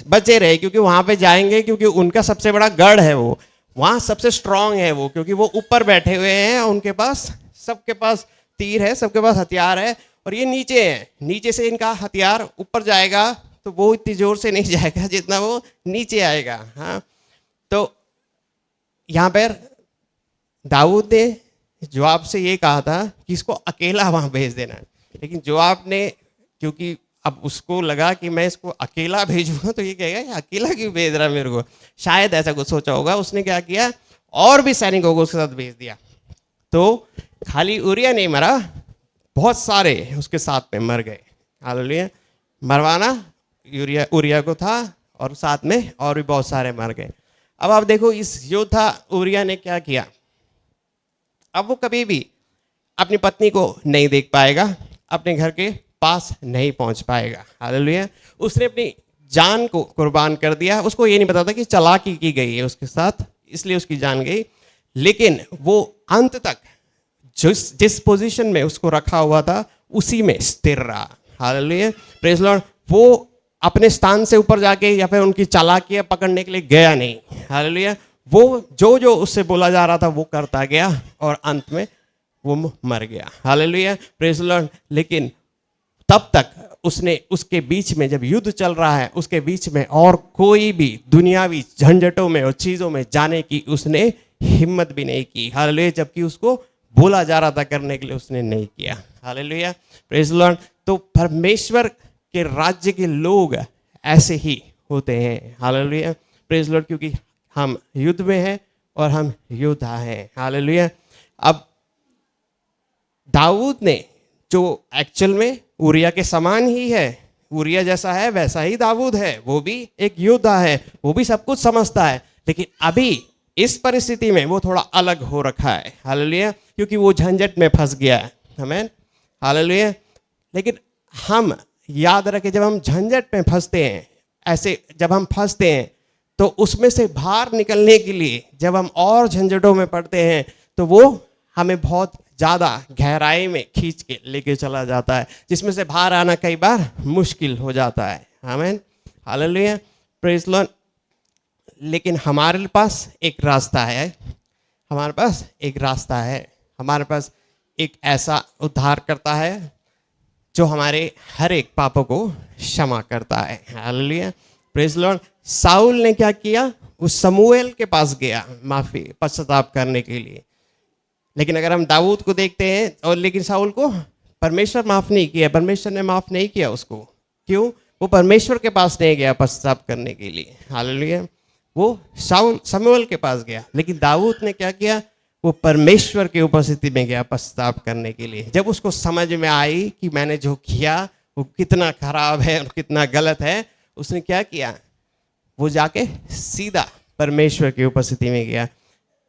बचे रहे, क्योंकि वहाँ पे जाएंगे, क्योंकि उनका सबसे बड़ा गढ़ है वो, वहाँ सबसे स्ट्रांग है वो, क्योंकि वो ऊपर बैठे हुए हैं, उनके पास, सबके पास तीर है, सबके पास हथियार है, और ये नीचे है, नीचे से इनका हथियार ऊपर जाएगा तो वो इतनी जोर से नहीं जाएगा जितना वो नीचे आएगा। हाँ, तो यहाँ पर दाऊद ने जोआब से ये कहा था कि इसको अकेला वहाँ भेज देना, लेकिन जोआब ने, क्योंकि अब उसको लगा कि मैं इसको अकेला भेजूंगा तो ये कहेगा अकेला क्यों भेज रहा है मेरे को, शायद ऐसा कुछ सोचा होगा। उसने क्या किया, और भी सैनिकों को उसके साथ भेज दिया। तो खाली ऊरिया नहीं मरा, बहुत सारे उसके साथ में मर गए। हालेलुया, मरवाना ऊरिया को था, और साथ में और भी बहुत सारे मर गए। अब आप देखो इस योद्धा ऊरिया ने क्या किया। अब वो कभी भी अपनी पत्नी को नहीं देख पाएगा, अपने घर के पास नहीं पहुंच पाएगा। हालेलुया, उसने अपनी जान को कुर्बान कर दिया। उसको ये नहीं पता था कि चालाकी की गई है उसके साथ, इसलिए उसकी जान गई, लेकिन वो अंत तक जिस पोजीशन में उसको रखा हुआ था उसी में स्थिर रहा। Hallelujah, praise Lord. वो अपने स्थान से ऊपर जाके या फिर उनकी चालाकियां पकड़ने के लिए गया नहीं। हालेलुया, वो जो उससे बोला जा रहा था वो करता गया, और अंत में वो मर गया। Hallelujah, praise Lord. लेकिन तब तक उसने, उसके बीच में जब युद्ध चल रहा है, उसके बीच में और कोई भी दुनियावी झंझटों में और चीज़ों में जाने की उसने हिम्मत भी नहीं की। हालेलुया, जबकि उसको बोला जा रहा था करने के लिए, उसने नहीं किया। Hallelujah, praise Lord. तो परमेश्वर के राज्य के लोग ऐसे ही होते हैं। हालेलुया, प्रेज लॉर्ड, क्योंकि हम युद्ध में हैं और हम योद्धा हैं। हालेलुया। अब दाऊद ने, जो एक्चुअल में ऊरिया के समान ही है, ऊरिया जैसा है वैसा ही दाऊद है, वो भी एक योद्धा है, वो भी सब कुछ समझता है, लेकिन अभी इस परिस्थिति में वो थोड़ा अलग हो रखा है। हालेलुया, क्योंकि वो झंझट में फंस गया है। आमीन, हालेलुया। लेकिन हम याद रखें, जब हम झंझट में फंसते हैं, ऐसे जब हम फंसते हैं, तो उसमें से बाहर निकलने के लिए जब हम और झंझटों में पड़ते हैं, तो वो हमें बहुत ज़्यादा गहराई में खींच के लेके चला जाता है, जिसमें से बाहर आना कई बार मुश्किल हो जाता है। आमीन, हालेलुया, प्रेज लॉर्ड। लेकिन हमारे पास एक रास्ता है, हमारे पास एक रास्ता है, हमारे पास एक ऐसा उद्धार करता है जो हमारे हर एक पापों को क्षमा करता है। Hallelujah, praise Lord. साउल ने क्या किया, उस समूएल के पास गया माफी पश्चाताप करने के लिए, लेकिन अगर हम दाऊद को देखते हैं, और लेकिन शाऊल को परमेश्वर माफ नहीं किया, परमेश्वर ने माफ नहीं किया उसको। क्यों? वो परमेश्वर के पास नहीं गया पश्चाताप करने के लिए। हालेलुया। वो शाऊल शमूएल के पास गया, लेकिन दाऊद ने क्या किया? वो परमेश्वर की उपस्थिति में गया पश्चाताप करने के लिए। जब उसको समझ में आई कि मैंने जो किया वो कितना खराब है और कितना गलत है, उसने क्या किया? वो जाके सीधा परमेश्वर की उपस्थिति में गया।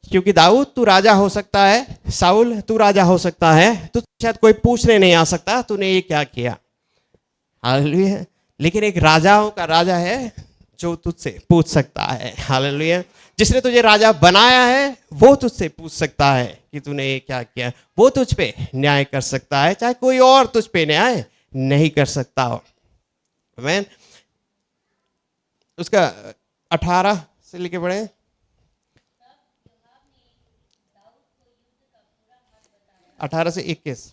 क्योंकि दाऊद तू राजा हो सकता है, शाऊल तू राजा हो सकता है, तो शायद कोई पूछने नहीं आ सकता तूने ये क्या किया। हालेलुया। लेकिन एक राजाओं का राजा है जो तुझसे पूछ सकता है। हालेलुया। जिसने तुझे राजा बनाया है वो तुझसे पूछ सकता है कि तूने ये क्या किया। वो तुझ पे न्याय कर सकता है, चाहे कोई और तुझ पे न्याय नहीं कर सकता हो। आमीन। उसका 18 से लेके पढ़े। अठारह से 21।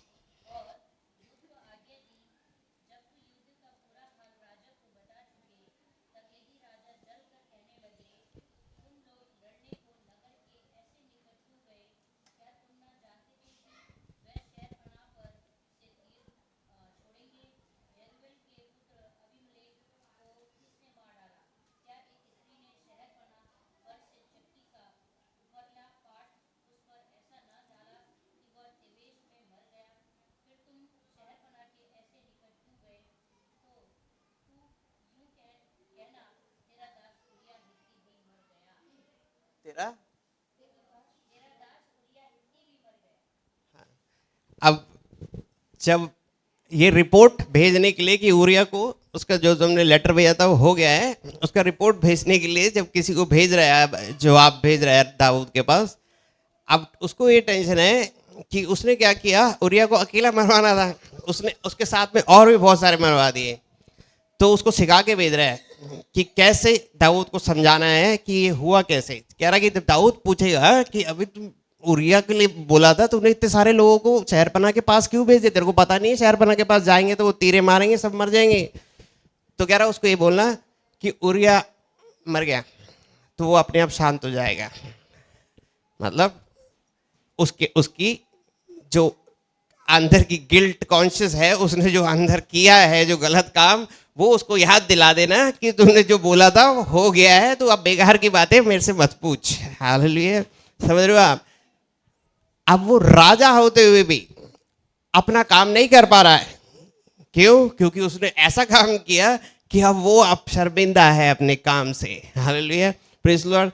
तेरा अब जब ये रिपोर्ट भेजने के लिए कि उरिया को उसका जो तुमने लेटर भेजा था वो हो गया है, उसका रिपोर्ट भेजने के लिए जब किसी को भेज रहा है, जवाब भेज रहा है दाऊद के पास, अब उसको ये टेंशन है कि उसने क्या किया? उरिया को अकेला मरवाना था, उसने उसके साथ में और भी बहुत सारे मरवा दिए। तो उसको सिखा के भेज रहा है कि कैसे दाऊद को समझाना है कि ये हुआ कैसे। कह रहा कि जब दाऊद पूछेगा कि अभी तुम उरिया के लिए बोला था, तुमने इतने सारे लोगों को शहरपनाह के पास क्यों भेज दिया? तेरे को पता नहीं है शहरपनाह के पास जाएंगे तो वो तीरे मारेंगे, सब मर जाएंगे। तो कह रहा उसको ये बोलना कि उरिया मर गया तो वो अपने आप शांत हो जाएगा। मतलब उसकी जो अंदर की गिल्ट कॉन्शियस है, उसने जो अंदर किया है जो गलत काम, वो उसको याद दिला देना कि तुमने जो बोला था वो हो गया है, तो अब बेकार की बातें मेरे से मत पूछ। हालेलुया। समझ रहे हो आप? अब वो राजा होते हुए भी अपना काम नहीं कर पा रहा है। क्यों? क्योंकि उसने ऐसा काम किया कि अब वो अब शर्मिंदा है अपने काम से। हालेलुया। Praise the Lord.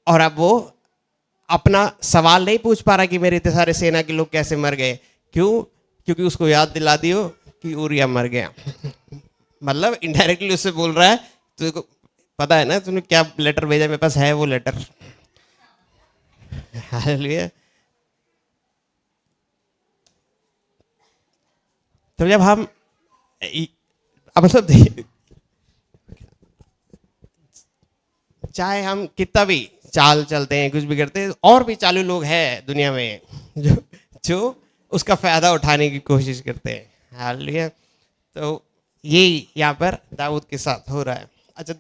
और अब वो अपना सवाल नहीं पूछ पा रहा कि मेरे इतने सारे सेना के लोग कैसे मर गए। क्यों? क्योंकि उसको याद दिला दियो कि उरिया मर गया। मतलब इनडायरेक्टली उससे बोल रहा है, तुझको पता है ना तूने क्या लेटर भेजा, मेरे पास है वो लेटर। हालेलुया। तो जब हम अब मतलब चाहे हम कितना भी चाल चलते हैं, कुछ भी करते हैं, और भी चालू लोग हैं दुनिया में जो उसका फायदा उठाने की कोशिश करते हैं। हालेलुया। तो ये यहाँ पर दाऊद के साथ हो रहा है। अच्छा,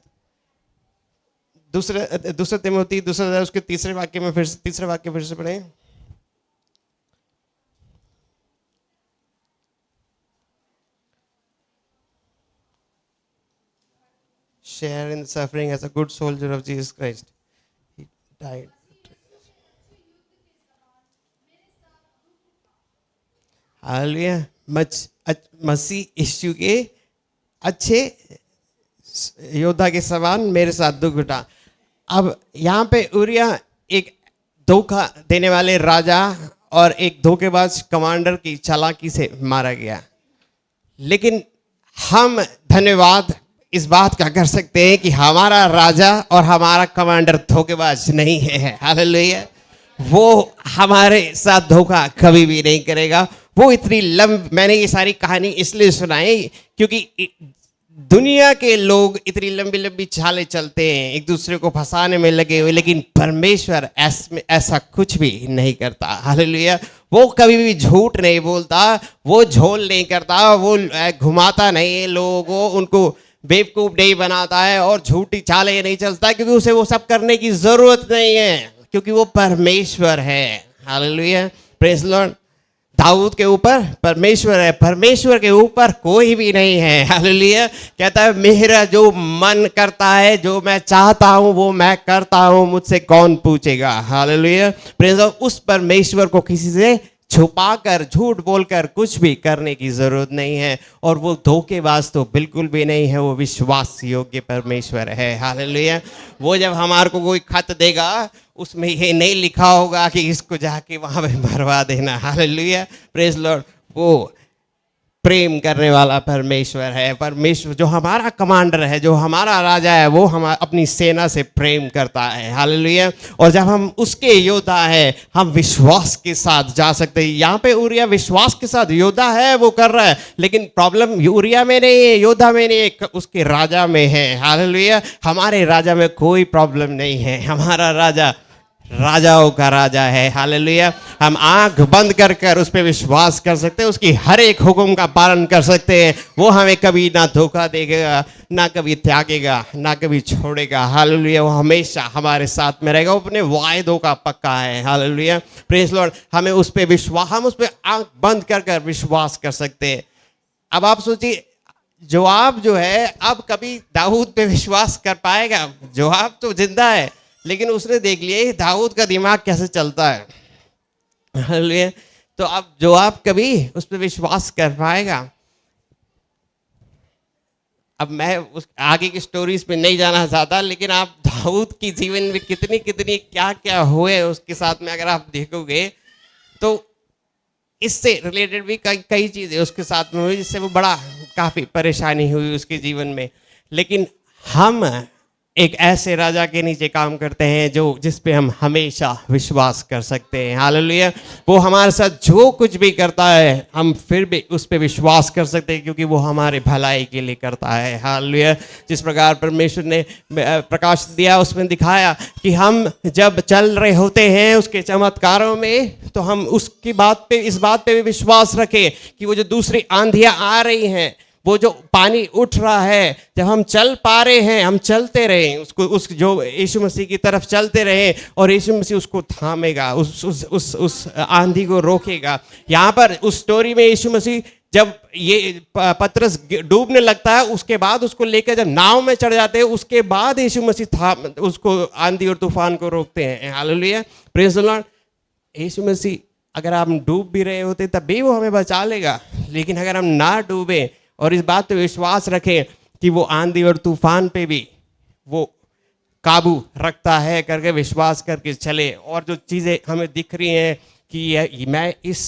दूसरा तिमोथी दूसरा उसके तीसरे वाक्य में फिर से पढ़े। Share in the suffering as a good soldier of Jesus Christ. He died. Hallelujah. मसीह यीशु के अच्छे योद्धा के समान मेरे साथ दुख उठा। अब यहाँ पे उरिया एक धोखा देने वाले राजा और एक धोखेबाज कमांडर की चालाकी से मारा गया। लेकिन हम धन्यवाद इस बात का कर सकते हैं कि हमारा राजा और हमारा कमांडर धोखेबाज नहीं है। हालेलुया। वो हमारे साथ धोखा कभी भी नहीं करेगा। वो इतनी मैंने ये सारी कहानी इसलिए सुनाई क्योंकि दुनिया के लोग इतनी लंबी लंबी चालें चलते हैं, एक दूसरे को फंसाने में लगे हुए, लेकिन परमेश्वर ऐसा कुछ भी नहीं करता। हालेलुया। वो कभी भी झूठ नहीं बोलता, वो झोल नहीं करता, वो घुमाता नहीं है लोगों को, उनको बेवकूफ नहीं बनाता है और झूठी चालें नहीं चलता, क्योंकि उसे वो सब करने की जरूरत नहीं है, क्योंकि वो परमेश्वर है। Hallelujah, praise Lord. दाऊद के ऊपर परमेश्वर है, परमेश्वर के ऊपर कोई भी नहीं है। हालेलुया, कहता है मेरा जो मन करता है, जो मैं चाहता हूं वो मैं करता हूं, मुझसे कौन पूछेगा। Hallelujah, praise Lord. उस परमेश्वर को किसी से छुपाकर झूठ बोलकर कुछ भी करने की जरूरत नहीं है, और वो धोखेबाज तो बिल्कुल भी नहीं है, वो विश्वास योग्य परमेश्वर है। हालेलुया, वो जब हमारे को कोई खत देगा उसमें ये नहीं लिखा होगा कि इसको जाके वहां पे मरवा देना। Hallelujah, praise Lord. वो प्रेम करने वाला परमेश्वर है, परमेश्वर जो हमारा कमांडर है, जो हमारा राजा है, वो हम अपनी सेना से प्रेम करता है। हालेलुया, और जब हम उसके योद्धा है, हम विश्वास के साथ जा सकते हैं। यहाँ पे उरिया विश्वास के साथ योद्धा है, वो कर रहा है, लेकिन प्रॉब्लम उरिया में नहीं है, योद्धा में नहीं है, उसके राजा में है। हालेलुया, हमारे राजा में कोई प्रॉब्लम नहीं है, हमारा राजा राजाओं का राजा है। हालेलुया, हम आंख बंद कर कर उस पर विश्वास कर सकते हैं, उसकी हर एक हुक्म का पालन कर सकते हैं। वो हमें कभी ना धोखा देगा, ना कभी त्यागेगा, ना कभी छोड़ेगा। हालेलुया, वो हमेशा हमारे साथ में रहेगा, वो अपने वायदों का पक्का है। Hallelujah, praise Lord. हमें उस पर विश्वास, हम उस पर आंख बंद कर कर विश्वास कर सकते हैं। अब आप सोचिए, जोआब जो है अब कभी दाऊद पे विश्वास कर पाएगा? जोआब तो जिंदा है, लेकिन उसने देख लिया दाऊद का दिमाग कैसे चलता है। हालेलुया, तो अब जोआब कभी उस पर विश्वास कर पाएगा? अब मैं उस आगे की स्टोरीज पे नहीं जाना चाहता, लेकिन आप दाऊद की जीवन में कितनी कितनी क्या क्या हुए उसके साथ में अगर आप देखोगे, तो इससे रिलेटेड भी कई कई चीज़ें उसके साथ में हुई, जिससे वो बड़ा काफ़ी परेशानी हुई उसके जीवन में। लेकिन हम एक ऐसे राजा के नीचे काम करते हैं जो जिस पे हम हमेशा विश्वास कर सकते हैं। हालेलुया, वो हमारे साथ जो कुछ भी करता है हम फिर भी उस पे विश्वास कर सकते हैं, क्योंकि वो हमारे भलाई के लिए करता है। हालेलुया, जिस प्रकार परमेश्वर ने प्रकाश दिया उसमें दिखाया कि हम जब चल रहे होते हैं उसके चमत्कारों में, तो हम उसकी बात पे, इस बात पे भी विश्वास रखें कि वो जो दूसरी आंधियां आ रही हैं, वो जो पानी उठ रहा है, जब हम चल पा रहे हैं, हम चलते रहें उसको, उस जो यीशु मसीह की तरफ चलते रहें, और यीशु मसीह उसको थामेगा, उस आंधी को रोकेगा। यहाँ पर उस स्टोरी में यीशु मसीह जब ये पतरस डूबने लगता है, उसके बाद उसको लेकर जब नाव में चढ़ जाते हैं, उसके बाद यीशु मसीह उसको आंधी और तूफान को रोकते हैं। Hallelujah, praise the lord. Yeshu मसीह अगर हम डूब भी रहे होते तब भी वो हमें बचा लेगा, लेकिन अगर हम ना डूबे और इस बात पे विश्वास रखें कि वो आंधी और तूफान पे भी वो काबू रखता है करके विश्वास करके चले, और जो चीज़ें हमें दिख रही हैं कि मैं इस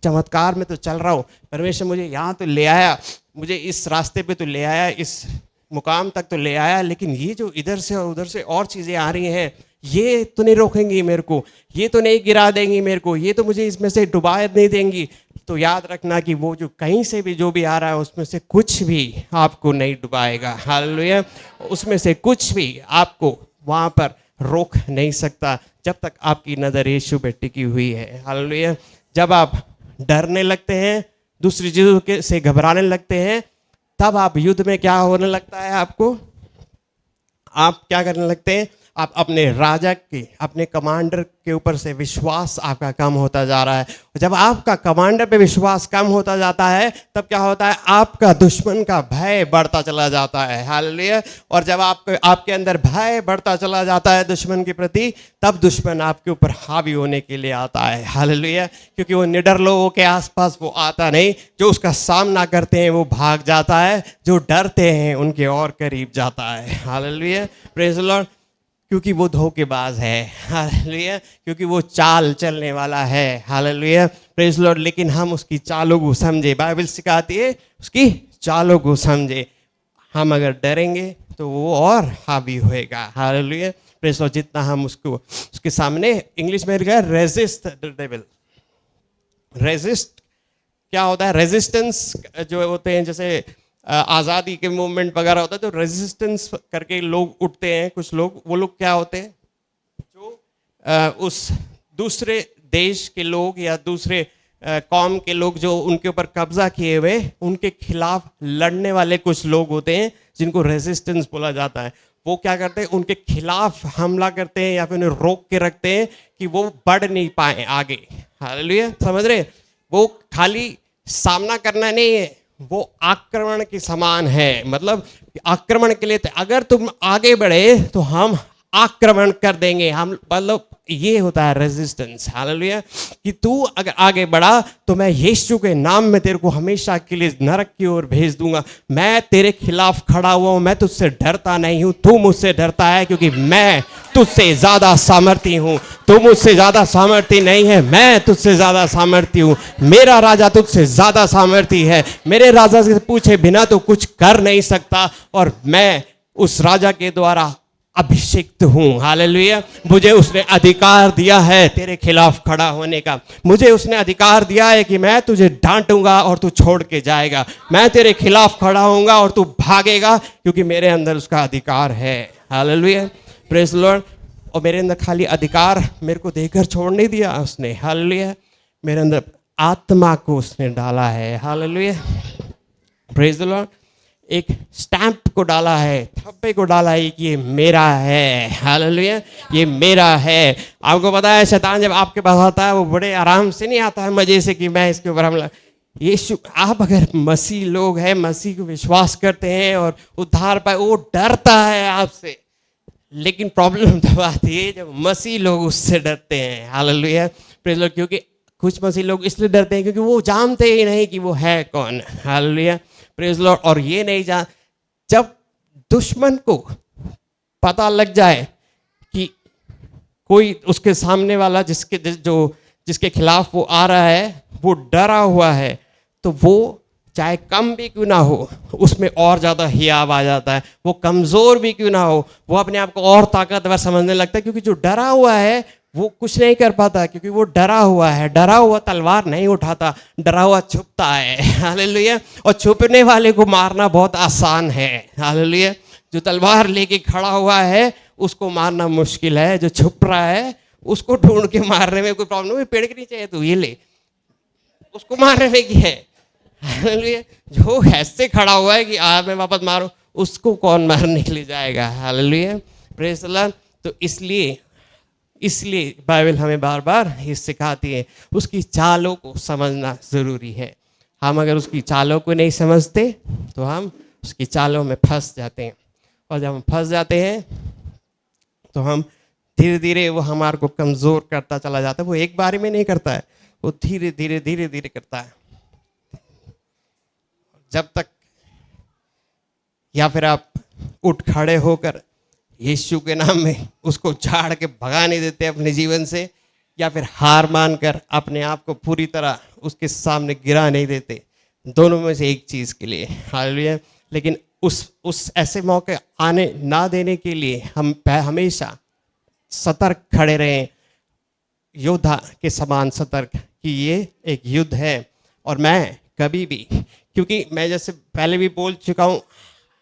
चमत्कार में तो चल रहा हूँ, परमेश्वर मुझे यहाँ तो ले आया, मुझे इस रास्ते पे तो ले आया, इस मुकाम तक तो ले आया, लेकिन ये जो इधर से और उधर से और चीज़ें आ रही हैं, ये तो नहीं रोकेंगी मेरे को, ये तो नहीं गिरा देंगी मेरे को, ये तो मुझे इसमें से डुबा नहीं देंगी। तो याद रखना कि वो जो कहीं से भी जो भी आ रहा है उसमें से कुछ भी आपको नहीं डुबाएगा। हालेलुया, उसमें से कुछ भी आपको वहाँ पर रोक नहीं सकता जब तक आपकी नज़र यीशु पे टिकी हुई है। हालेलुया, जब आप डरने लगते हैं, दूसरी चीज़ों के से घबराने लगते हैं, तब आप युद्ध में क्या होने लगता है, आपको आप क्या करने लगते हैं, आप अपने राजा के, अपने कमांडर के ऊपर से विश्वास आपका कम होता जा रहा है। जब आपका कमांडर पे विश्वास कम होता जाता है, तब क्या होता है, आपका दुश्मन का भय बढ़ता चला जाता है। हालेलुया, और जब आपके अंदर भय बढ़ता चला जाता है दुश्मन के प्रति, तब दुश्मन आपके ऊपर हावी होने के लिए आता है। हालेलुया, क्योंकि वो निडर लोगों के आसपास वो आता नहीं, जो उसका सामना करते हैं वो भाग जाता है, जो डरते हैं उनके और करीब जाता है। हालेलुया, प्रेज द लॉर्ड, क्योंकि वो धोखेबाज है। हालेलुया, क्योंकि वो चाल चलने वाला है। हालेलुया, प्रेज लॉर्ड, लेकिन हम उसकी चालों को समझे, बाइबल सिखाती है उसकी चालों को समझे। हम अगर डरेंगे तो वो और हावी होएगा। हालेलुया, प्रेज लॉर्ड, जितना हम उसको उसके सामने, इंग्लिश में लिखा है रेजिस्ट द डेविल। रेजिस्ट क्या होता है, रेजिस्टेंस जो होते हैं, जैसे आज़ादी के मूवमेंट वगैरह होता है, तो रेजिस्टेंस करके लोग उठते हैं, कुछ लोग, वो लोग क्या होते हैं, जो उस दूसरे देश के लोग या दूसरे कौम के लोग जो उनके ऊपर कब्जा किए हुए, उनके खिलाफ लड़ने वाले कुछ लोग होते हैं, जिनको रेजिस्टेंस बोला जाता है। वो क्या करते हैं, उनके खिलाफ हमला करते हैं या फिर उन्हें रोक के रखते हैं कि वो बढ़ नहीं पाए आगे। हालेलुया, समझ रहे? वो खाली सामना करना नहीं है, वो आक्रमण के समान है। मतलब आक्रमण के लिए अगर तुम आगे बढ़े तो हम आक्रमण कर देंगे। हम मतलब ये होता है रेजिस्टेंस। हालेलुया, कि तू अगर आगे बढ़ा तो मैं यीशु के नाम में तेरे को हमेशा के लिए नरक की ओर भेज दूंगा। मैं तेरे खिलाफ खड़ा हुआ हूं, मैं तुझसे डरता नहीं हूं, तू मुझसे डरता है क्योंकि मैं तुझसे ज्यादा सामर्थी हूं। तू मुझसे ज्यादा सामर्थी नहीं है, मैं तुझसे ज्यादा सामर्थी हूं। मेरा राजा तुझसे ज्यादा सामर्थी है। मेरे राजा से पूछे बिना तो कुछ कर नहीं सकता, और मैं उस राजा के द्वारा अभिषिक्त हूं। हालेलुया, मुझे उसने अधिकार दिया है तेरे खिलाफ खड़ा होने का। मुझे उसने अधिकार दिया है कि मैं तुझे डांटूंगा और तू छोड़ के जाएगा। मैं तेरे खिलाफ खड़ा होऊंगा और तू भागेगा, क्योंकि मेरे अंदर उसका अधिकार है। Hallelujah, praise Lord. और मेरे अंदर खाली अधिकार मेरे को देकर छोड़ नहीं दिया उसने। हालेलुया, मेरे अंदर आत्मा को उसने डाला है। Hallelujah, praise Lord. एक स्टैंप को डाला है, थप्पे को डाला है कि ये मेरा है। हालेलुया, ये मेरा है। आपको पता है शैतान जब आपके पास आता है वो बड़े आराम से नहीं आता है मजे से कि मैं इसके ऊपर हमला। यीशु, आप अगर मसीह लोग हैं, मसीह को विश्वास करते हैं और उद्धार पाए, वो डरता है आपसे। लेकिन प्रॉब्लम तब आती है जब मसीह लोग उससे डरते हैं। Hallelujah, praise Lord. क्योंकि कुछ मसीह लोग इसलिए डरते हैं क्योंकि वो जानते ही नहीं कि वो है कौन। Hallelujah, praise Lord. और ये नहीं जान, जब दुश्मन को पता लग जाए कि कोई उसके सामने वाला जिसके खिलाफ वो आ रहा है वो डरा हुआ है, तो वो चाहे कम भी क्यों ना हो उसमें और ज़्यादा हियाव आ जाता है। वो कमज़ोर भी क्यों ना हो वो अपने आप को और ताकतवर समझने लगता है, क्योंकि जो डरा हुआ है वो कुछ नहीं कर पाता, क्योंकि वो डरा हुआ है। डरा हुआ तलवार नहीं उठाता, डरा हुआ छुपता है। हालेलुया, और छुपने वाले को मारना बहुत आसान है। हालेलुया, जो तलवार लेके खड़ा हुआ है उसको मारना मुश्किल है, जो छुप रहा है उसको ढूंढ के मारने में कोई प्रॉब्लम नहीं। पेड़ के नीचे है तो ये ले, उसको मारने में की है। हालेलुया, जो ऐसे खड़ा हुआ है कि आज मैं वापस मारो, उसको कौन मारने के लिए जाएगा। Hallelujah, praise the Lord. तो इसलिए बाइबल हमें बार बार ये सिखाती है, उसकी चालों को समझना ज़रूरी है। हम अगर उसकी चालों को नहीं समझते तो हम उसकी चालों में फंस जाते हैं, और जब हम फंस जाते हैं तो हम धीरे धीरे वो हमारे को कमज़ोर करता चला जाता है। वो एक बारी में नहीं करता है, वो धीरे धीरे करता है। जब तक या फिर आप उठ खड़े होकर यीशु के नाम में उसको झाड़ के भगा नहीं देते अपने जीवन से, या फिर हार मानकर अपने आप को पूरी तरह उसके सामने गिरा नहीं देते, दोनों में से एक चीज़ के लिए। हालेलुया, लेकिन उस ऐसे मौके आने ना देने के लिए हम हमेशा सतर्क खड़े रहें, योद्धा के समान सतर्क, कि ये एक युद्ध है। और मैं कभी भी, क्योंकि मैं जैसे पहले भी बोल चुका हूँ,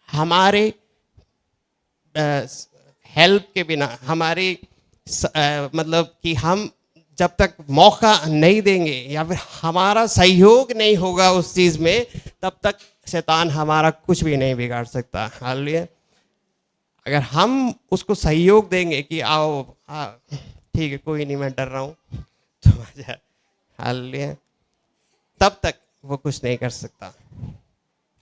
हमारे हेल्प के बिना, हमारी मतलब कि हम जब तक मौका नहीं देंगे या फिर हमारा सहयोग नहीं होगा उस चीज़ में, तब तक शैतान हमारा कुछ भी नहीं बिगाड़ सकता। हालेलुया, अगर हम उसको सहयोग देंगे कि आओ ठीक है कोई नहीं मैं डर रहा हूँ तो हालेलुया, तब तक वो कुछ नहीं कर सकता।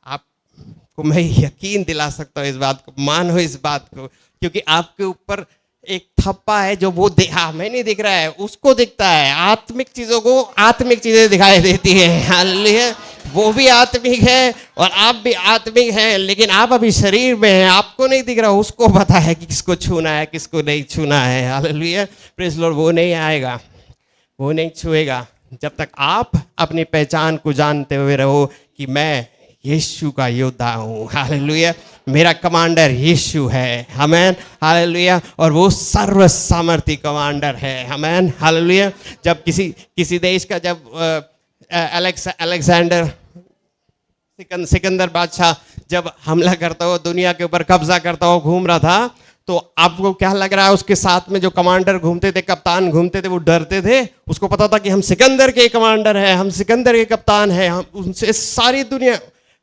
आपको मैं यकीन दिला सकता हूँ इस बात को, मानो इस बात को, क्योंकि आपके ऊपर एक थप्पा है जो वो हमें नहीं दिख रहा है, उसको दिखता है। आत्मिक चीज़ों को आत्मिक चीज़ें दिखाई देती है। हालेलुया, वो भी आत्मिक है और आप भी आत्मिक हैं, लेकिन आप अभी शरीर में हैं, आपको नहीं दिख रहा, उसको पता है कि किसको छूना है किसको नहीं छूना है। Hallelujah, praise Lord. वो नहीं आएगा, वो नहीं छुएगा जब तक आप अपनी पहचान को जानते हुए रहो कि मैं यीशु का योद्धा हूँ। हालेलुया, मेरा कमांडर यीशु है। आमेन, हालेलुया, और वो सर्व सामर्थी कमांडर है। आमेन, हालेलुया। जब किसी देश का जब अलेक्जेंडर सिकंदर बादशाह जब हमला करता हो, दुनिया के ऊपर कब्जा करता हो, घूम रहा था, तो आपको क्या लग रहा है उसके साथ में जो कमांडर घूमते थे, कप्तान घूमते थे, वो डरते थे? उसको पता था कि हम सिकंदर के कमांडर हैं, हम सिकंदर के कप्तान हैं, हम उनसे सारी दुनिया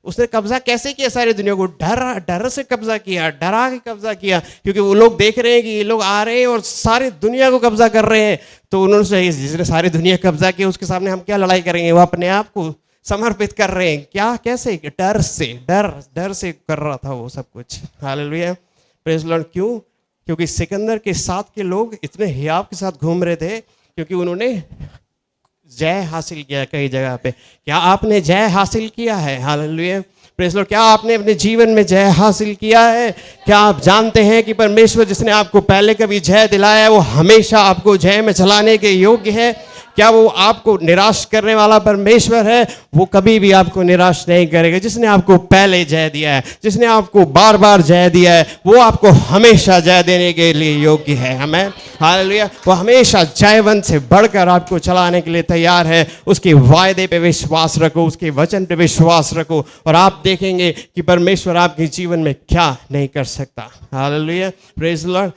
उसने कब्जा कैसे किया सारी दुनिया को? डर से कब्जा किया, डरा के कब्जा किया, क्योंकि वो लोग देख रहे हैं कि ये लोग आ रहे हैं और सारी दुनिया को कब्जा कर रहे हैं। तो उन्होंने, जिसने सारी दुनिया कब्जा की उसके सामने हम क्या लड़ाई करेंगे? वो अपने आप को समर्पित कर रहे हैं। क्या, कैसे? डर से कर रहा था वो सब कुछ। Hallelujah, praise Lord. क्यों? क्योंकि सिकंदर के साथ के लोग इतने हियाव के साथ घूम रहे थे, क्योंकि उन्होंने जय हासिल किया कई जगह पे। क्या आपने जय हासिल किया है? Hallelujah, praise Lord. क्या आपने अपने जीवन में जय हासिल किया है? क्या आप जानते हैं कि परमेश्वर जिसने आपको पहले कभी जय दिलाया है वो हमेशा आपको जय में चलाने के योग्य है? क्या वो आपको निराश करने वाला परमेश्वर है? वो कभी भी आपको निराश नहीं करेगा। जिसने आपको पहले जय दिया है, जिसने आपको बार बार जय दिया है, वो आपको हमेशा जय देने के लिए योग्य है। हमें हालेलुया, वो हमेशा जयवंत से बढ़कर आपको चलाने के लिए तैयार है। उसके वायदे पे विश्वास रखो, उसके वचन पे विश्वास रखो, और आप देखेंगे कि परमेश्वर आपके जीवन में क्या नहीं कर सकता। Hallelujah, praise the Lord.